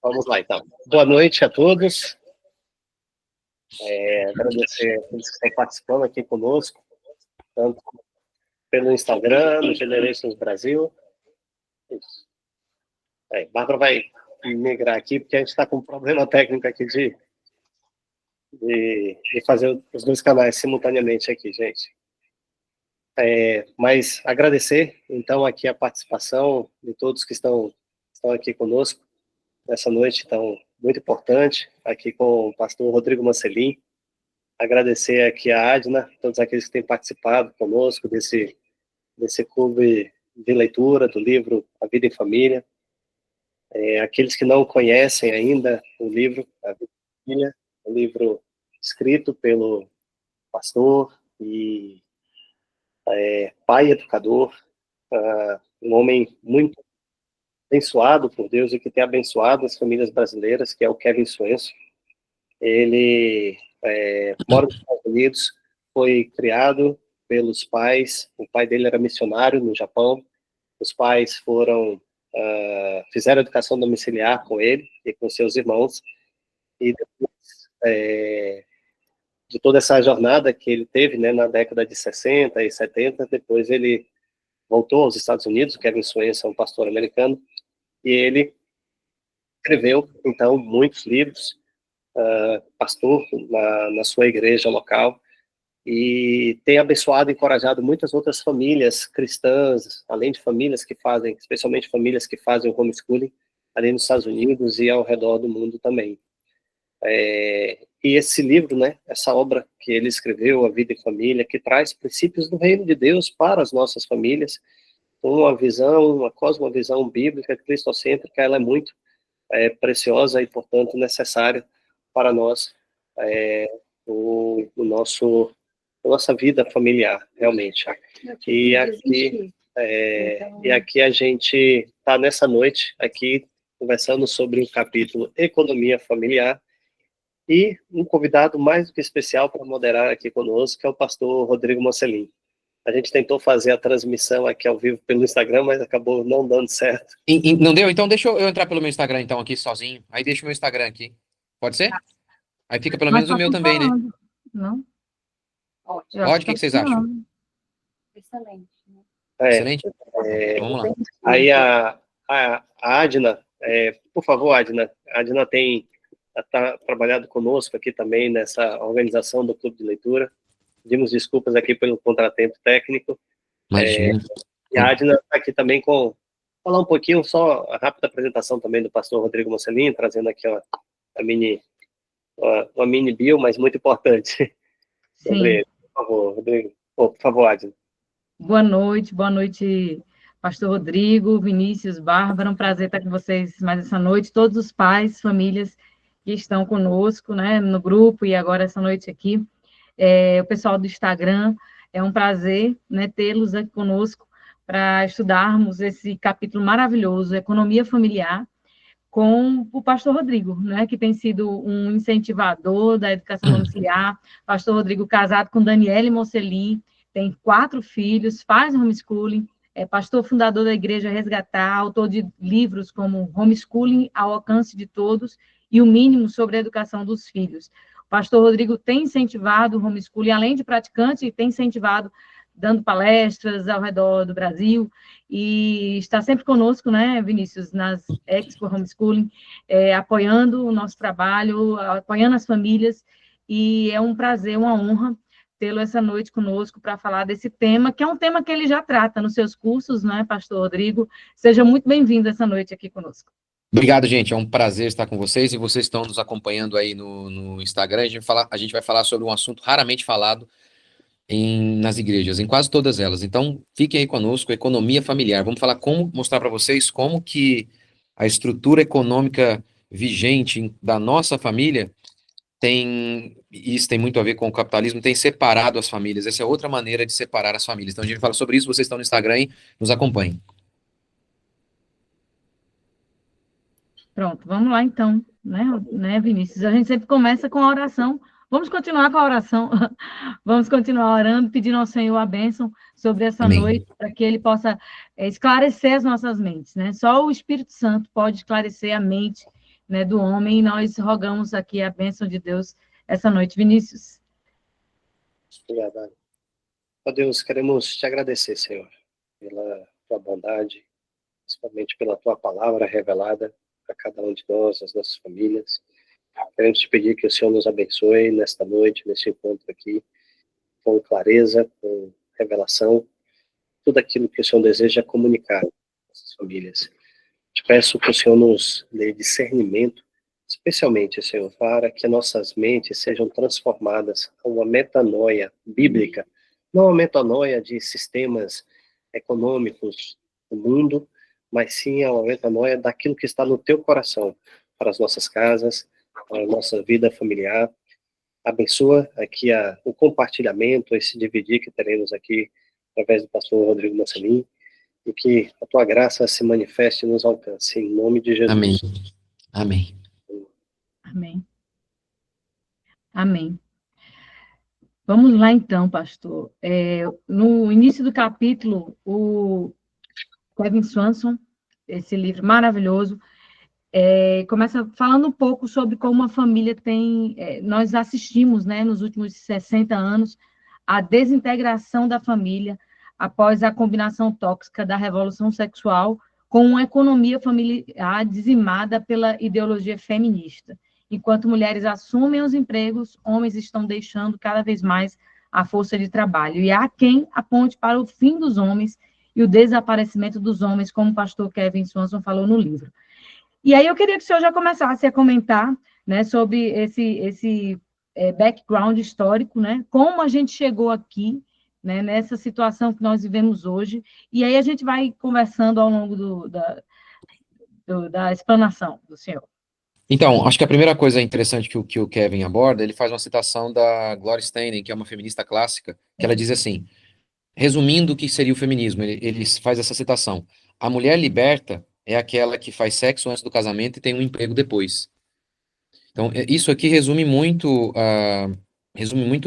Vamos lá, então. Boa noite a todos. Agradecer a todos que estão participando aqui conosco, tanto pelo Instagram, no Generations Brasil. Isso. Bárbara vai migrar aqui, porque a gente está com um problema técnico aqui de fazer os dois canais simultaneamente aqui, gente. Mas agradecer, então, aqui a participação de todos que estão aqui conosco nessa noite, então, muito importante, aqui com o pastor Rodrigo Mancelin. Agradecer aqui a Adna, todos aqueles que têm participado conosco desse clube de leitura do livro A Vida em Família. Aqueles que não conhecem ainda o livro A Vida em Família, um livro escrito pelo pastor e pai educador, um homem muito abençoado por Deus e que tem abençoado as famílias brasileiras, que é o Kevin Swenson. Ele mora nos Estados Unidos, foi criado pelos pais, o pai dele era missionário no Japão, os pais fizeram educação domiciliar com ele e com seus irmãos, e depois de toda essa jornada que ele teve, né, na década de 60 e 70, depois ele voltou aos Estados Unidos. O Kevin Swenson é um pastor americano, e ele escreveu, então, muitos livros, pastor na sua igreja local, e tem abençoado e encorajado muitas outras famílias cristãs, além de famílias que fazem, especialmente famílias que fazem o homeschooling, ali nos Estados Unidos e ao redor do mundo também. E esse livro, né, essa obra que ele escreveu, A Vida em Família, que traz princípios do reino de Deus para as nossas famílias, uma cosmovisão bíblica, cristocêntrica, ela é muito preciosa e, portanto, necessária para nós, a nossa vida familiar, realmente. E aqui a gente está nessa noite, aqui, conversando sobre o capítulo Economia Familiar, e um convidado mais do que especial para moderar aqui conosco, que é o pastor Rodrigo Mancelin. A gente tentou fazer a transmissão aqui ao vivo pelo Instagram, mas acabou não dando certo. Não deu? Então deixa eu entrar pelo meu Instagram, então, aqui sozinho. Aí deixa o meu Instagram aqui. Pode ser? Aí fica pelo menos o meu também, né? Não? Ótimo. O que vocês acham? Excelente. Excelente? Vamos lá. Aí a Adna, por favor, Adna. A Adna está trabalhando conosco aqui também nessa organização do Clube de Leitura. Pedimos desculpas aqui pelo contratempo técnico. E a Adna está aqui também falar um pouquinho, só a rápida apresentação também do pastor Rodrigo Mancelin, trazendo aqui uma mini bio, mas muito importante. Sobre ele. Por favor, Rodrigo. Por favor, Adna. Boa noite, pastor Rodrigo, Vinícius, Bárbara, um prazer estar com vocês mais essa noite, todos os pais, famílias que estão conosco, né, no grupo e agora essa noite aqui. O pessoal do Instagram, é um prazer, né, tê-los aqui conosco para estudarmos esse capítulo maravilhoso, Economia Familiar, com o pastor Rodrigo, né, que tem sido um incentivador da educação domiciliar. Pastor Rodrigo, casado com Daniele Mancelin, tem 4 filhos, faz homeschooling, é pastor fundador da Igreja Resgatar, autor de livros como Homeschooling ao Alcance de Todos e O Mínimo sobre a Educação dos Filhos. O pastor Rodrigo tem incentivado o homeschooling, além de praticante, tem incentivado, dando palestras ao redor do Brasil, e está sempre conosco, né, Vinícius, nas Expo Homeschooling, apoiando o nosso trabalho, apoiando as famílias, e é um prazer, uma honra tê-lo essa noite conosco para falar desse tema, que é um tema que ele já trata nos seus cursos, né, pastor Rodrigo? Seja muito bem-vindo essa noite aqui conosco. Obrigado, gente. É um prazer estar com vocês, e vocês estão nos acompanhando aí no Instagram. A gente vai falar sobre um assunto raramente falado nas igrejas, em quase todas elas. Então, fiquem aí conosco, economia familiar. Vamos mostrar para vocês como que a estrutura econômica vigente da nossa família isso tem muito a ver com o capitalismo, tem separado as famílias. Essa é outra maneira de separar as famílias. Então, a gente fala sobre isso, vocês estão no Instagram e nos acompanhem. Pronto, vamos lá então, né, Vinícius? A gente sempre começa com a oração. Vamos continuar com a oração. Vamos continuar orando, pedindo ao Senhor a bênção sobre essa Amém. noite, para que Ele possa esclarecer as nossas mentes, né? Só o Espírito Santo pode esclarecer a mente né, do homem, e nós rogamos aqui a bênção de Deus essa noite. Vinícius. Obrigado. Ó Deus, queremos te agradecer, Senhor, pela tua bondade, principalmente pela tua palavra revelada a cada um de nós, as nossas famílias. Queremos te pedir que o Senhor nos abençoe nesta noite, neste encontro aqui, com clareza, com revelação, tudo aquilo que o Senhor deseja comunicar às nossas famílias. Te peço que o Senhor nos dê discernimento, especialmente, Senhor, para que nossas mentes sejam transformadas a uma metanoia bíblica, não uma metanoia de sistemas econômicos do mundo, mas sim a uma metanoia daquilo que está no teu coração, para as nossas casas, para a nossa vida familiar. Abençoa aqui o compartilhamento, esse dividir que teremos aqui através do pastor Rodrigo Marcelim, e que a tua graça se manifeste e nos alcance, em nome de Jesus. Amém. Amém. Amém. Amém. Vamos lá então, pastor. No início do capítulo, o Kevin Swanson, esse livro maravilhoso, começa falando um pouco sobre como a família tem... nós assistimos, né, nos últimos 60 anos, a desintegração da família após a combinação tóxica da revolução sexual com uma economia familiar dizimada pela ideologia feminista. Enquanto mulheres assumem os empregos, homens estão deixando cada vez mais a força de trabalho. E há quem aponte para o fim dos homens e o desaparecimento dos homens, como o pastor Kevin Swanson falou no livro. E aí eu queria que o senhor já começasse a comentar, né, sobre esse background histórico, né, como a gente chegou aqui, né, nessa situação que nós vivemos hoje, e aí a gente vai conversando ao longo da explanação do senhor. Então, acho que a primeira coisa interessante que o Kevin aborda, ele faz uma citação da Gloria Steinem, que é uma feminista clássica, que ela diz assim, resumindo o que seria o feminismo, ele faz essa citação: a mulher liberta é aquela que faz sexo antes do casamento e tem um emprego depois. Então, isso aqui resume muito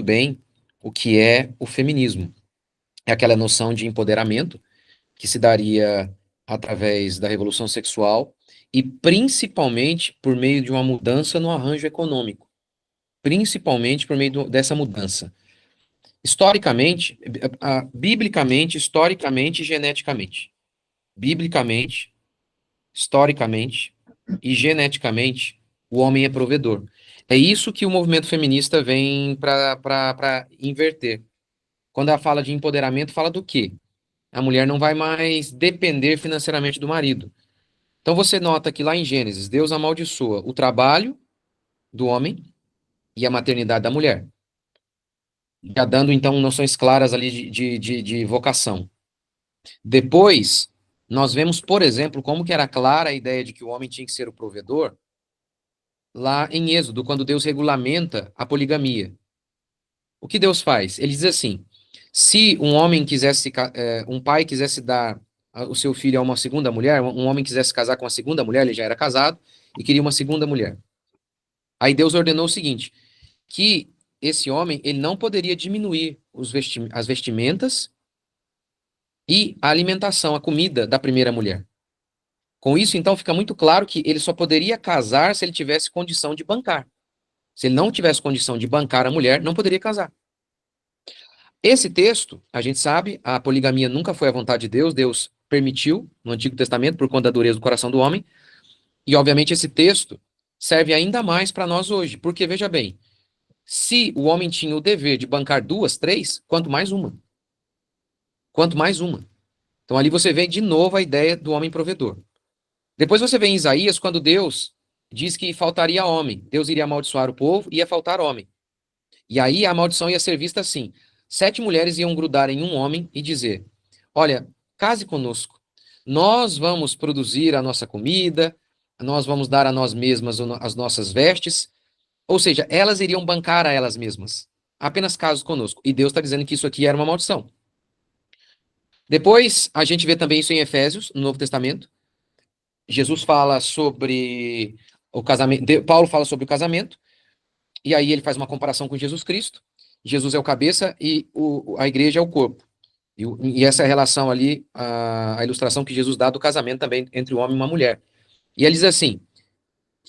bem o que é o feminismo. É aquela noção de empoderamento que se daria através da revolução sexual e principalmente por meio de uma mudança no arranjo econômico. Principalmente por meio dessa mudança. Historicamente, biblicamente, historicamente e geneticamente. Biblicamente, historicamente e geneticamente, o homem é provedor. É isso que o movimento feminista vem para inverter. Quando ela fala de empoderamento, fala do quê? A mulher não vai mais depender financeiramente do marido. Então você nota que lá em Gênesis, Deus amaldiçoa o trabalho do homem e a maternidade da mulher. Já dando, então, noções claras ali de vocação. Depois, nós vemos, por exemplo, como que era clara a ideia de que o homem tinha que ser o provedor, lá em Êxodo, quando Deus regulamenta a poligamia. O que Deus faz? Ele diz assim, se um homem quisesse, um pai quisesse dar o seu filho a uma segunda mulher, um homem quisesse casar com a segunda mulher, ele já era casado, e queria uma segunda mulher. Aí Deus ordenou o seguinte, que esse homem, ele não poderia diminuir as vestimentas e a alimentação, a comida da primeira mulher. Com isso, então, fica muito claro que ele só poderia casar se ele tivesse condição de bancar. Se ele não tivesse condição de bancar a mulher, não poderia casar. Esse texto, a gente sabe, a poligamia nunca foi a vontade de Deus, Deus permitiu no Antigo Testamento por conta da dureza do coração do homem, e obviamente esse texto serve ainda mais para nós hoje, porque veja bem, se o homem tinha o dever de bancar 2, 3, quanto mais uma. Quanto mais uma. Então ali você vê de novo a ideia do homem provedor. Depois você vê em Isaías, quando Deus diz que faltaria homem, Deus iria amaldiçoar o povo e ia faltar homem. E aí a maldição ia ser vista assim, 7 mulheres iam grudar em um homem e dizer, olha, case conosco, nós vamos produzir a nossa comida, nós vamos dar a nós mesmas as nossas vestes, ou seja, elas iriam bancar a elas mesmas, apenas case conosco. E Deus está dizendo que isso aqui era uma maldição. Depois, a gente vê também isso em Efésios, no Novo Testamento. Jesus fala sobre o casamento, Paulo fala sobre o casamento, e aí ele faz uma comparação com Jesus Cristo. Jesus é o cabeça e a igreja é o corpo. E essa é a relação ali, a ilustração que Jesus dá do casamento também entre um homem e uma mulher. E ele diz assim,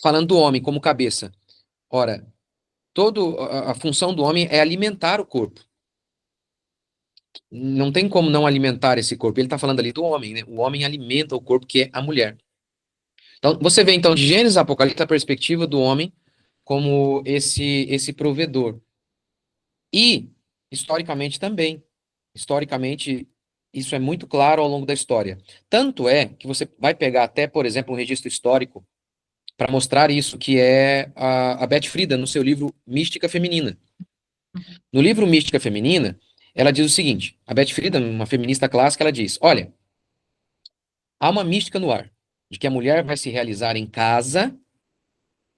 falando do homem como cabeça. Ora, toda a função do homem é alimentar o corpo. Não tem como não alimentar esse corpo. Ele está falando ali do homem, né? O homem alimenta o corpo, que é a mulher. Então, você vê, então, de Gênesis a Apocalipse, a perspectiva do homem como esse provedor. E, historicamente também. Historicamente, isso é muito claro ao longo da história. Tanto é que você vai pegar até, por exemplo, um registro histórico para mostrar isso, que é a Beth Friedan, no seu livro Mística Feminina. No livro Mística Feminina, ela diz o seguinte, a Beth Friedan, uma feminista clássica, ela diz, olha, há uma mística no ar, de que a mulher vai se realizar em casa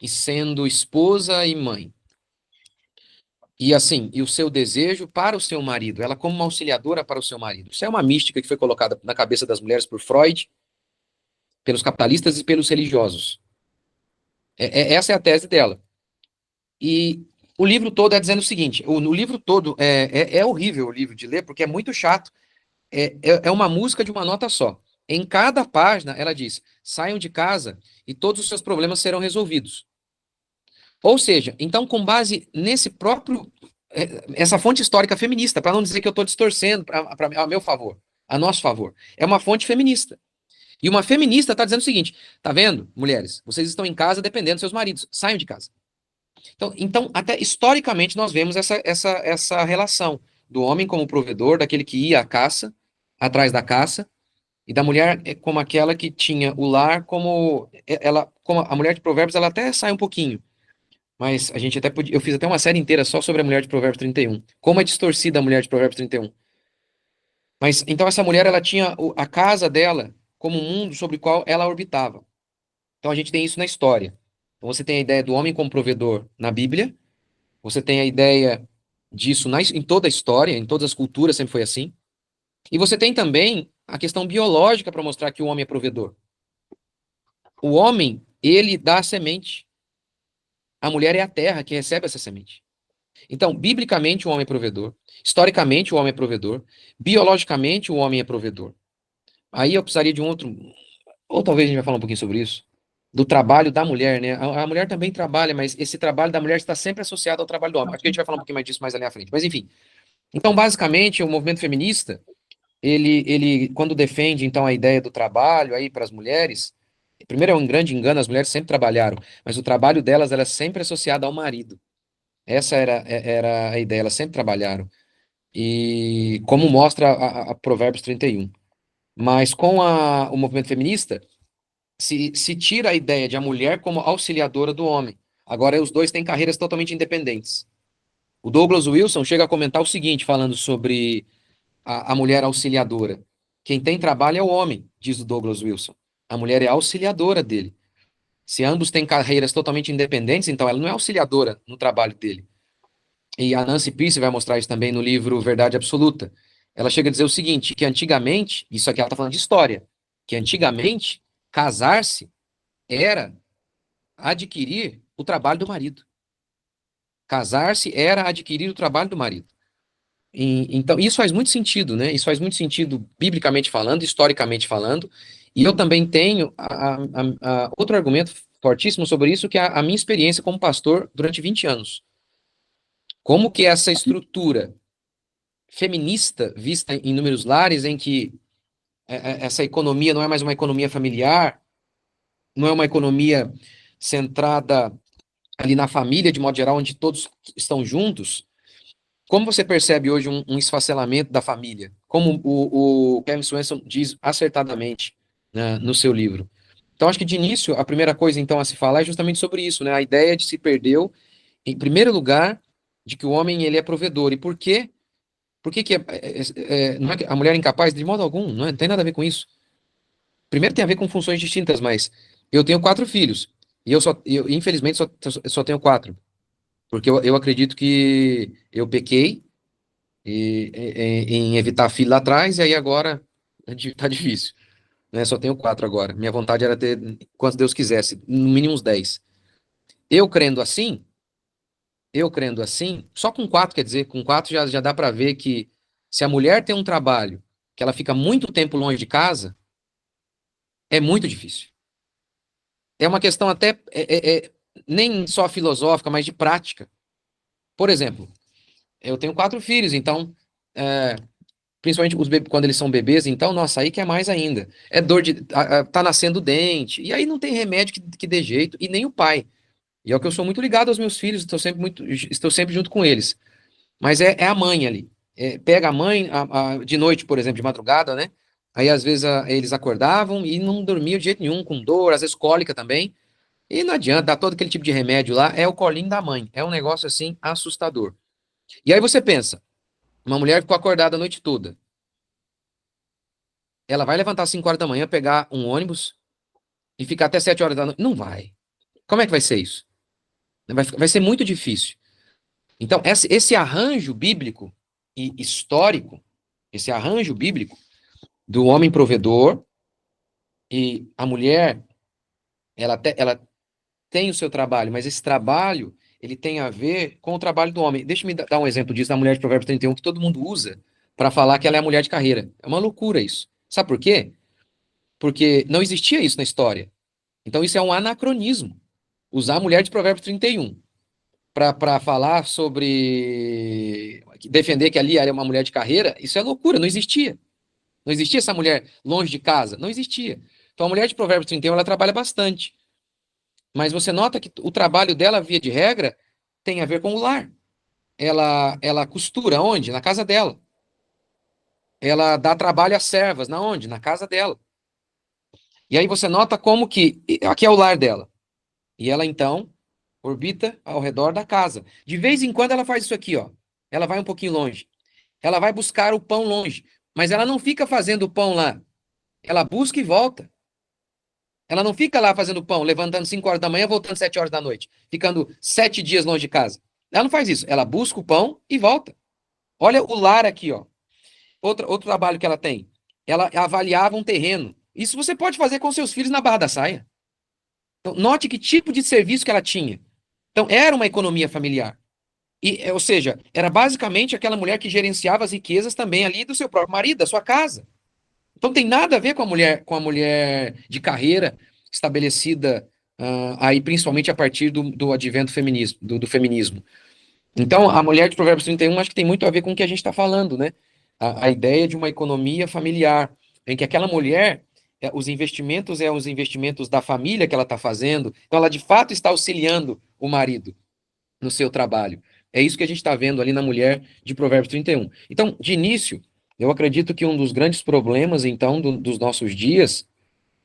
e sendo esposa e mãe. E assim, e o seu desejo para o seu marido, ela como uma auxiliadora para o seu marido. Isso é uma mística que foi colocada na cabeça das mulheres por Freud, pelos capitalistas e pelos religiosos. Essa é a tese dela. E o livro todo é dizendo o seguinte, no livro todo é horrível o livro de ler, porque é muito chato. É uma música de uma nota só. Em cada página, ela diz, saiam de casa e todos os seus problemas serão resolvidos. Ou seja, então, com base nesse próprio, essa fonte histórica feminista, para não dizer que eu estou distorcendo a meu favor, a nosso favor, é uma fonte feminista. E uma feminista está dizendo o seguinte, tá vendo, mulheres, vocês estão em casa dependendo dos seus maridos, saiam de casa. Então até historicamente, nós vemos essa relação do homem como provedor, daquele que ia à caça, atrás da caça, e da mulher como aquela que tinha o lar como a mulher de Provérbios, ela até sai um pouquinho, mas a gente até podia, eu fiz até uma série inteira só sobre a mulher de Provérbios 31, como é distorcida a mulher de Provérbios 31. Mas então essa mulher, ela tinha a casa dela como um mundo sobre o qual ela orbitava. Então a gente tem isso na história. Então você tem a ideia do homem como provedor na Bíblia, você tem a ideia disso em toda a história, em todas as culturas sempre foi assim. E você tem também a questão biológica para mostrar que o homem é provedor. O homem, ele dá a semente. A mulher é a terra que recebe essa semente. Então, biblicamente, o homem é provedor. Historicamente, o homem é provedor. Biologicamente, o homem é provedor. Aí eu precisaria de um outro... Ou talvez a gente vai falar um pouquinho sobre isso. Do trabalho da mulher, né? A mulher também trabalha, mas esse trabalho da mulher está sempre associado ao trabalho do homem. Acho que a gente vai falar um pouquinho mais disso mais ali à frente. Mas, enfim. Então, basicamente, o movimento feminista, ele quando defende, então, a ideia do trabalho aí para as mulheres, primeiro é um grande engano, as mulheres sempre trabalharam, mas o trabalho delas era sempre associado ao marido. Essa era a ideia, elas sempre trabalharam. E como mostra a Provérbios 31. Mas com o movimento feminista, se tira a ideia de a mulher como auxiliadora do homem. Agora os dois têm carreiras totalmente independentes. O Douglas Wilson chega a comentar o seguinte, falando sobre a mulher auxiliadora. Quem tem trabalho é o homem, diz o Douglas Wilson. A mulher é auxiliadora dele. Se ambos têm carreiras totalmente independentes, então ela não é auxiliadora no trabalho dele. E a Nancy Pierce vai mostrar isso também no livro Verdade Absoluta. Ela chega a dizer o seguinte, que antigamente, isso aqui ela está falando de história, que antigamente casar-se era adquirir o trabalho do marido. Casar-se era adquirir o trabalho do marido. Então, isso faz muito sentido, né? Isso faz muito sentido biblicamente falando, historicamente falando. E eu também tenho outro argumento fortíssimo sobre isso, que é a minha experiência como pastor durante 20 anos. Como que essa estrutura feminista vista em inúmeros lares, em que essa economia não é mais uma economia familiar, não é uma economia centrada ali na família, de modo geral, onde todos estão juntos, como você percebe hoje um esfacelamento da família? Como o Kevin Swenson diz acertadamente, né, no seu livro. Então, acho que de início, a primeira coisa, então, a se falar é justamente sobre isso, né? A ideia de se perdeu, em primeiro lugar, de que o homem, ele é provedor. E por quê? Por que não é a mulher é incapaz? De modo algum, não tem nada a ver com isso. Primeiro tem a ver com funções distintas, mas eu tenho 4 filhos, e eu infelizmente, só tenho 4. Porque eu acredito que eu pequei em evitar filho lá atrás, e aí agora tá difícil. Né? Só tenho 4 agora. Minha vontade era ter quanto Deus quisesse, no mínimo uns 10. Eu crendo assim, só com 4, quer dizer, com 4 já dá para ver que se a mulher tem um trabalho que ela fica muito tempo longe de casa, é muito difícil. é uma questão até nem só filosófica, mas de prática. Por exemplo, eu tenho 4 filhos, então, principalmente quando eles são bebês, então, nossa, aí que é mais ainda. É dor de. Tá nascendo dente, e aí não tem remédio que dê jeito, e nem o pai. E é o que eu sou muito ligado aos meus filhos, estou sempre junto com eles. Mas é a mãe ali. Pega a mãe de noite, por exemplo, de madrugada, né? Aí às vezes eles acordavam e não dormiam de jeito nenhum, com dor, às vezes cólica também. E não adianta, dá todo aquele tipo de remédio lá, é o colinho da mãe. É um negócio assim assustador. E aí você pensa, uma mulher ficou acordada a noite toda. Ela vai levantar às 5 horas da manhã, pegar um ônibus e ficar até 7 horas da noite? Não vai. Como é que vai ser isso? Vai ser muito difícil. Então, esse arranjo bíblico e histórico, esse arranjo bíblico do homem provedor e a mulher, ela tem o seu trabalho, mas esse trabalho, ele tem a ver com o trabalho do homem. Deixa eu dar um exemplo disso da mulher de Provérbios 31, que todo mundo usa para falar que ela é a mulher de carreira. É uma loucura isso. Sabe por quê? Porque não existia isso na história. Então, isso é um anacronismo. Usar a mulher de Provérbios 31 para falar sobre defender que ali era uma mulher de carreira, isso é loucura, não existia. Não existia essa mulher longe de casa, não existia. Então a mulher de Provérbios 31, ela trabalha bastante. Mas você nota que o trabalho dela, via de regra, tem a ver com o lar. Ela costura onde? Na casa dela. Ela dá trabalho às servas, na onde? Na casa dela. E aí você nota como que aqui é o lar dela. E ela então orbita ao redor da casa. De vez em quando ela faz isso aqui, ó. Ela vai um pouquinho longe. Ela vai buscar o pão longe, mas ela não fica fazendo o pão lá. Ela busca e volta. Ela não fica lá fazendo pão, levantando 5 horas da manhã, voltando 7 horas da noite, ficando 7 dias longe de casa. Ela não faz isso. Ela busca o pão e volta. Olha o lar aqui, ó. Outro trabalho que ela tem. Ela avaliava um terreno. Isso você pode fazer com seus filhos na Barra da Saia. Então, note que tipo de serviço que ela tinha. Então, era uma economia familiar. Ou seja, era basicamente aquela mulher que gerenciava as riquezas também ali do seu próprio marido, da sua casa. Então tem nada a ver com a mulher de carreira estabelecida aí principalmente a partir do advento feminismo, do feminismo. Então a mulher de Provérbios 31 acho que tem muito a ver com o que a gente está falando, né? A ideia de uma economia familiar, em que aquela mulher, os investimentos os investimentos da família que ela está fazendo, então ela de fato está auxiliando o marido no seu trabalho. É isso que a gente está vendo ali na mulher de Provérbios 31. Então, de início, eu acredito que um dos grandes problemas, então, dos nossos dias,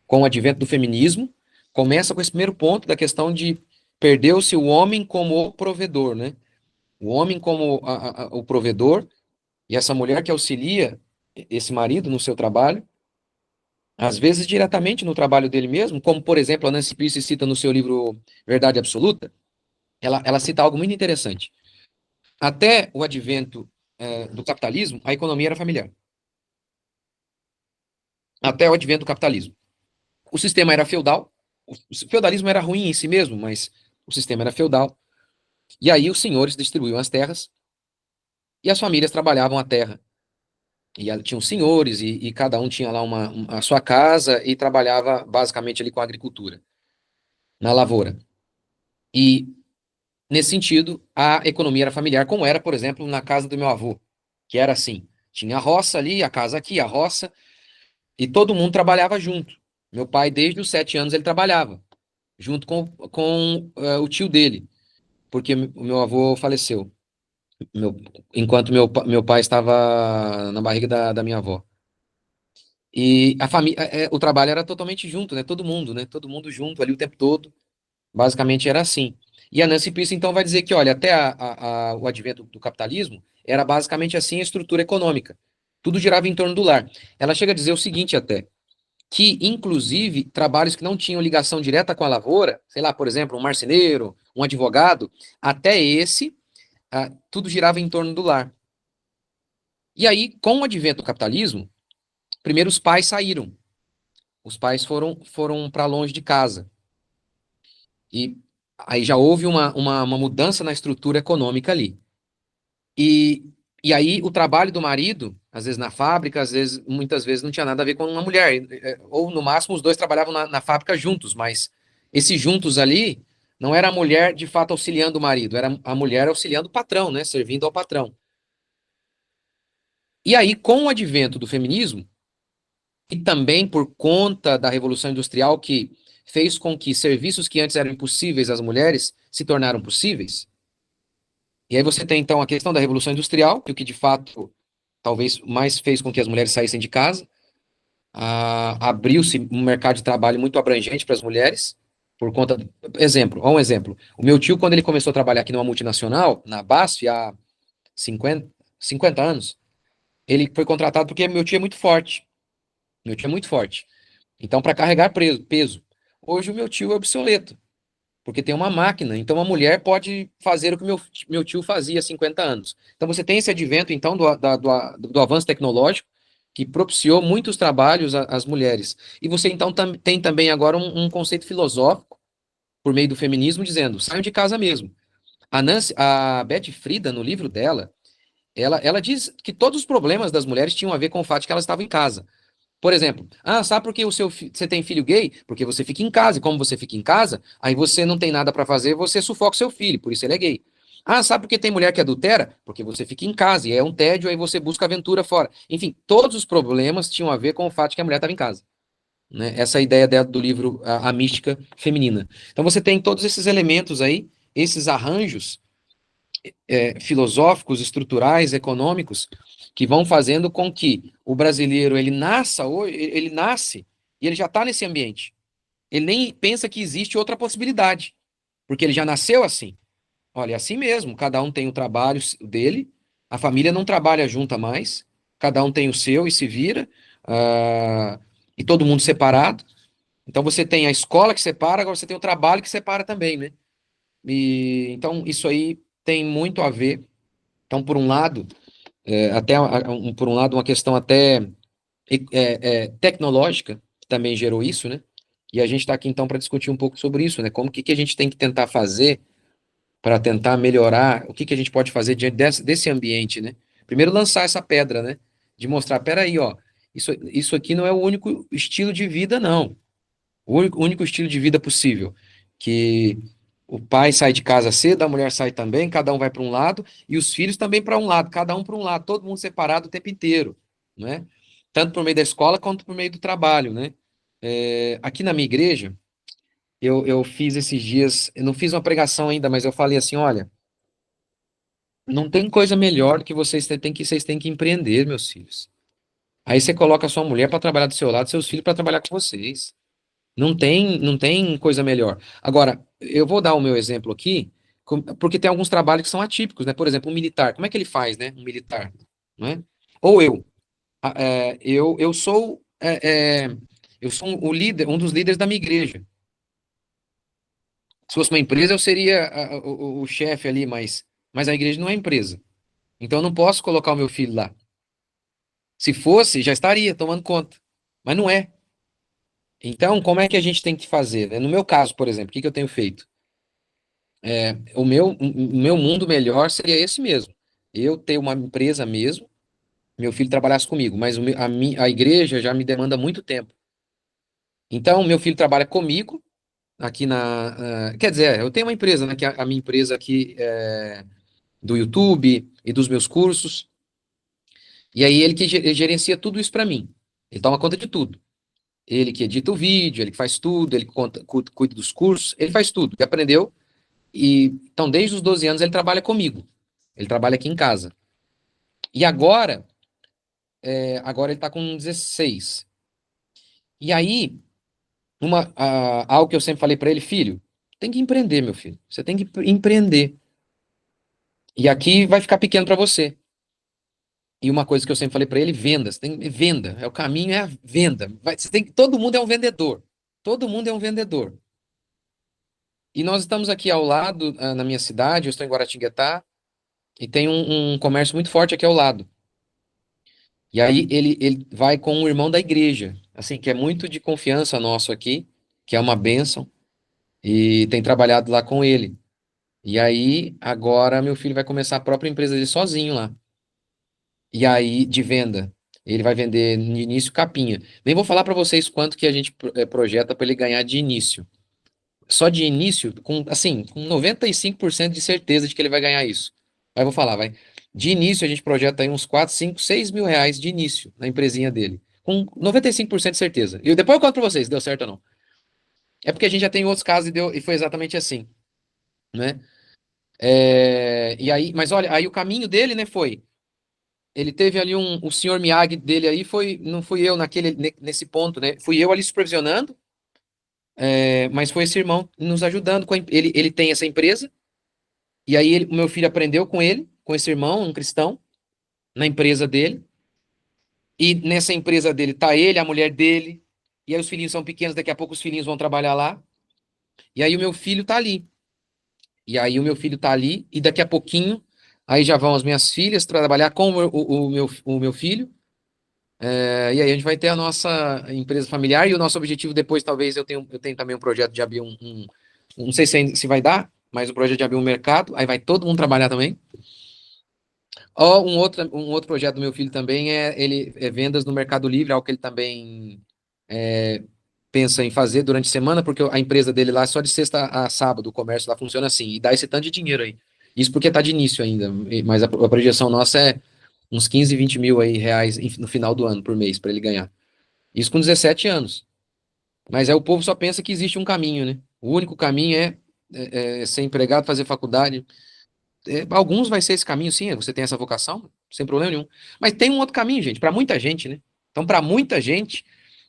com o advento do feminismo, começa com esse primeiro ponto da questão de perdeu-se o homem como o provedor, né? O homem como o provedor e essa mulher que auxilia esse marido no seu trabalho, às vezes diretamente no trabalho dele mesmo, como, por exemplo, a Nancy Pierce cita no seu livro Verdade Absoluta, ela cita algo muito interessante. Até o advento do capitalismo, a economia era familiar. Até o advento do capitalismo. O sistema era feudal, o feudalismo era ruim em si mesmo, mas o sistema era feudal. E aí os senhores distribuíam as terras e as famílias trabalhavam a terra. E tinham senhores e cada um tinha lá a sua casa e trabalhava basicamente ali com a agricultura, na lavoura. E, nesse sentido, a economia era familiar, como era, por exemplo, na casa do meu avô, que era assim. Tinha a roça ali, a casa aqui, a roça, e todo mundo trabalhava junto. Meu pai, desde os 7 anos, ele trabalhava, junto com o tio dele, porque o meu avô faleceu, enquanto meu pai estava na barriga da minha avó. E a família, o trabalho era totalmente junto, né? Todo mundo, né? Todo mundo junto ali o tempo todo. Basicamente era assim. E a Nancy Pierce, então, vai dizer que, olha, até o advento do capitalismo era basicamente assim a estrutura econômica. Tudo girava em torno do lar. Ela chega a dizer o seguinte até, que, inclusive, trabalhos que não tinham ligação direta com a lavoura, sei lá, por exemplo, um marceneiro, um advogado, até esse, tudo girava em torno do lar. E aí, com o advento do capitalismo, primeiro os pais saíram. Os pais foram para longe de casa. E aí já houve uma mudança na estrutura econômica ali. E aí o trabalho do marido, às vezes na fábrica, muitas vezes não tinha nada a ver com uma mulher. Ou no máximo os dois trabalhavam na fábrica juntos, mas Esse juntos ali não era a mulher de fato auxiliando o marido, era a mulher auxiliando o patrão, né? Servindo ao patrão. E aí, com o advento do feminismo, e também por conta da Revolução Industrial, que fez com que serviços que antes eram impossíveis às mulheres se tornaram possíveis. E aí você tem, então, a questão da Revolução Industrial, que o que de fato talvez mais fez com que as mulheres saíssem de casa. Abriu-se um mercado de trabalho muito abrangente para as mulheres, por conta. Um exemplo. O meu tio, quando ele começou a trabalhar aqui numa multinacional, na BASF, há 50 anos, ele foi contratado porque meu tio é muito forte. Meu tio é muito forte. Então, para carregar peso. Hoje, o meu tio é obsoleto, porque tem uma máquina. Então, a mulher pode fazer o que meu tio fazia há 50 anos. Então, você tem esse advento, então, do avanço tecnológico, que propiciou muitos trabalhos às mulheres. E você, então, tem também agora um conceito filosófico, por meio do feminismo, dizendo, saiam de casa mesmo. A Beth Friedan, no livro dela, ela diz que todos os problemas das mulheres tinham a ver com o fato de que elas estavam em casa. Por exemplo, sabe por que você tem filho gay? Porque você fica em casa, e como você fica em casa, aí você não tem nada para fazer, você sufoca o seu filho, por isso ele é gay. Sabe por que tem mulher que adultera? Porque você fica em casa, e é um tédio, aí você busca aventura fora. Enfim, todos os problemas tinham a ver com o fato de que a mulher estava em casa. Né? Essa é a ideia do livro a Mística Feminina. Então você tem todos esses elementos aí, esses arranjos filosóficos, estruturais, econômicos, que vão fazendo com que o brasileiro ele nasce e ele já está nesse ambiente. Ele nem pensa que existe outra possibilidade, porque ele já nasceu assim. Olha, é assim mesmo, cada um tem o trabalho dele, a família não trabalha junta mais, cada um tem o seu e se vira, e todo mundo separado. Então você tem a escola que separa, agora você tem o trabalho que separa também, né? Então isso aí tem muito a ver. Então, por um lado, por um lado, uma questão até tecnológica, que também gerou isso, né? E a gente está aqui, então, para discutir um pouco sobre isso, né? Como que a gente tem que tentar fazer para tentar melhorar, o que a gente pode fazer diante desse ambiente, né? Primeiro, lançar essa pedra, né? De mostrar, peraí, ó, isso aqui não é o único estilo de vida, não. O único estilo de vida possível. Que o pai sai de casa cedo, a mulher sai também, cada um vai para um lado, e os filhos também para um lado, cada um para um lado, todo mundo separado o tempo inteiro, né? Tanto por meio da escola quanto por meio do trabalho, né? Aqui na minha igreja, eu fiz esses dias, eu não fiz uma pregação ainda, mas eu falei assim, olha, não tem coisa melhor do que vocês têm que empreender, meus filhos. Aí você coloca a sua mulher para trabalhar do seu lado, seus filhos para trabalhar com vocês. Não tem coisa melhor. Agora, eu vou dar o meu exemplo aqui, porque tem alguns trabalhos que são atípicos, né? Por exemplo, um militar. Como é que ele faz, né? Um militar, não é? Ou eu. Eu sou eu sou o líder, um dos líderes da minha igreja. Se fosse uma empresa, eu seria o chefe ali, mas a igreja não é empresa. Então eu não posso colocar o meu filho lá. Se fosse, já estaria tomando conta. Mas não é. Então, como é que a gente tem que fazer, né? No meu caso, por exemplo, o que que eu tenho feito? O meu mundo melhor seria esse mesmo. Eu ter uma empresa mesmo, meu filho trabalhasse comigo, mas a igreja já me demanda muito tempo. Então, meu filho trabalha comigo aqui quer dizer, eu tenho uma empresa, né, que é a minha empresa aqui do YouTube e dos meus cursos, e aí ele que gerencia tudo isso para mim. Ele toma conta de tudo. Ele que edita o vídeo, ele que faz tudo, ele que cuida dos cursos, ele faz tudo. Ele aprendeu. Então, desde os 12 anos, ele trabalha comigo. Ele trabalha aqui em casa. E agora ele está com 16. E aí, algo que eu sempre falei para ele, filho, tem que empreender, meu filho. Você tem que empreender. E aqui vai ficar pequeno para você. E uma coisa que eu sempre falei para ele, vendas. Venda. O caminho é a venda. Todo mundo é um vendedor. Todo mundo é um vendedor. E nós estamos aqui ao lado, na minha cidade, eu estou em Guaratinguetá, e tem um comércio muito forte aqui ao lado. E aí ele vai com um irmão da igreja, assim, que é muito de confiança nosso aqui, que é uma bênção, e tem trabalhado lá com ele. E aí, agora, meu filho vai começar a própria empresa dele sozinho lá. E aí, de venda. Ele vai vender no início capinha. Nem vou falar para vocês quanto que a gente projeta para ele ganhar de início. só de início, assim, com 95% de certeza de que ele vai ganhar isso. Aí eu vou falar, vai. De início, a gente projeta aí uns 4, 5, 6 mil reais de início na empresinha dele. Com 95% de certeza. E depois eu conto pra vocês se deu certo ou não. É porque a gente já tem outros casos e foi exatamente assim, né? E aí, mas olha, aí o caminho dele, né, foi. Ele teve ali o senhor Miyagi dele aí, não fui eu nesse ponto, né? Fui eu ali supervisionando, mas foi esse irmão nos ajudando. Ele tem essa empresa, e aí o meu filho aprendeu com ele, com esse irmão, um cristão, na empresa dele. E nessa empresa dele tá ele, a mulher dele, e aí os filhinhos são pequenos, daqui a pouco os filhinhos vão trabalhar lá. E aí o meu filho tá ali. E aí o meu filho tá ali, e daqui a pouquinho, aí já vão as minhas filhas trabalhar com o meu filho. E aí a gente vai ter a nossa empresa familiar, e o nosso objetivo depois, talvez, eu tenho também um projeto de abrir não sei se vai dar, mas o projeto de abrir um mercado, aí vai todo mundo trabalhar também. Ó, um outro projeto do meu filho também é vendas no Mercado Livre, algo que ele também é, pensa em fazer durante a semana, porque a empresa dele lá é só de sexta a sábado, o comércio lá funciona assim, e dá esse tanto de dinheiro aí. Isso porque tá de início ainda, mas a projeção nossa é uns 15, 20 mil aí reais no final do ano, por mês, para ele ganhar. Isso com 17 anos. Mas aí o povo só pensa que existe um caminho, né? O único caminho é ser empregado, fazer faculdade. Alguns vai ser esse caminho, sim, você tem essa vocação, sem problema nenhum. Mas tem um outro caminho, gente, para muita gente, né? Então, para muita gente,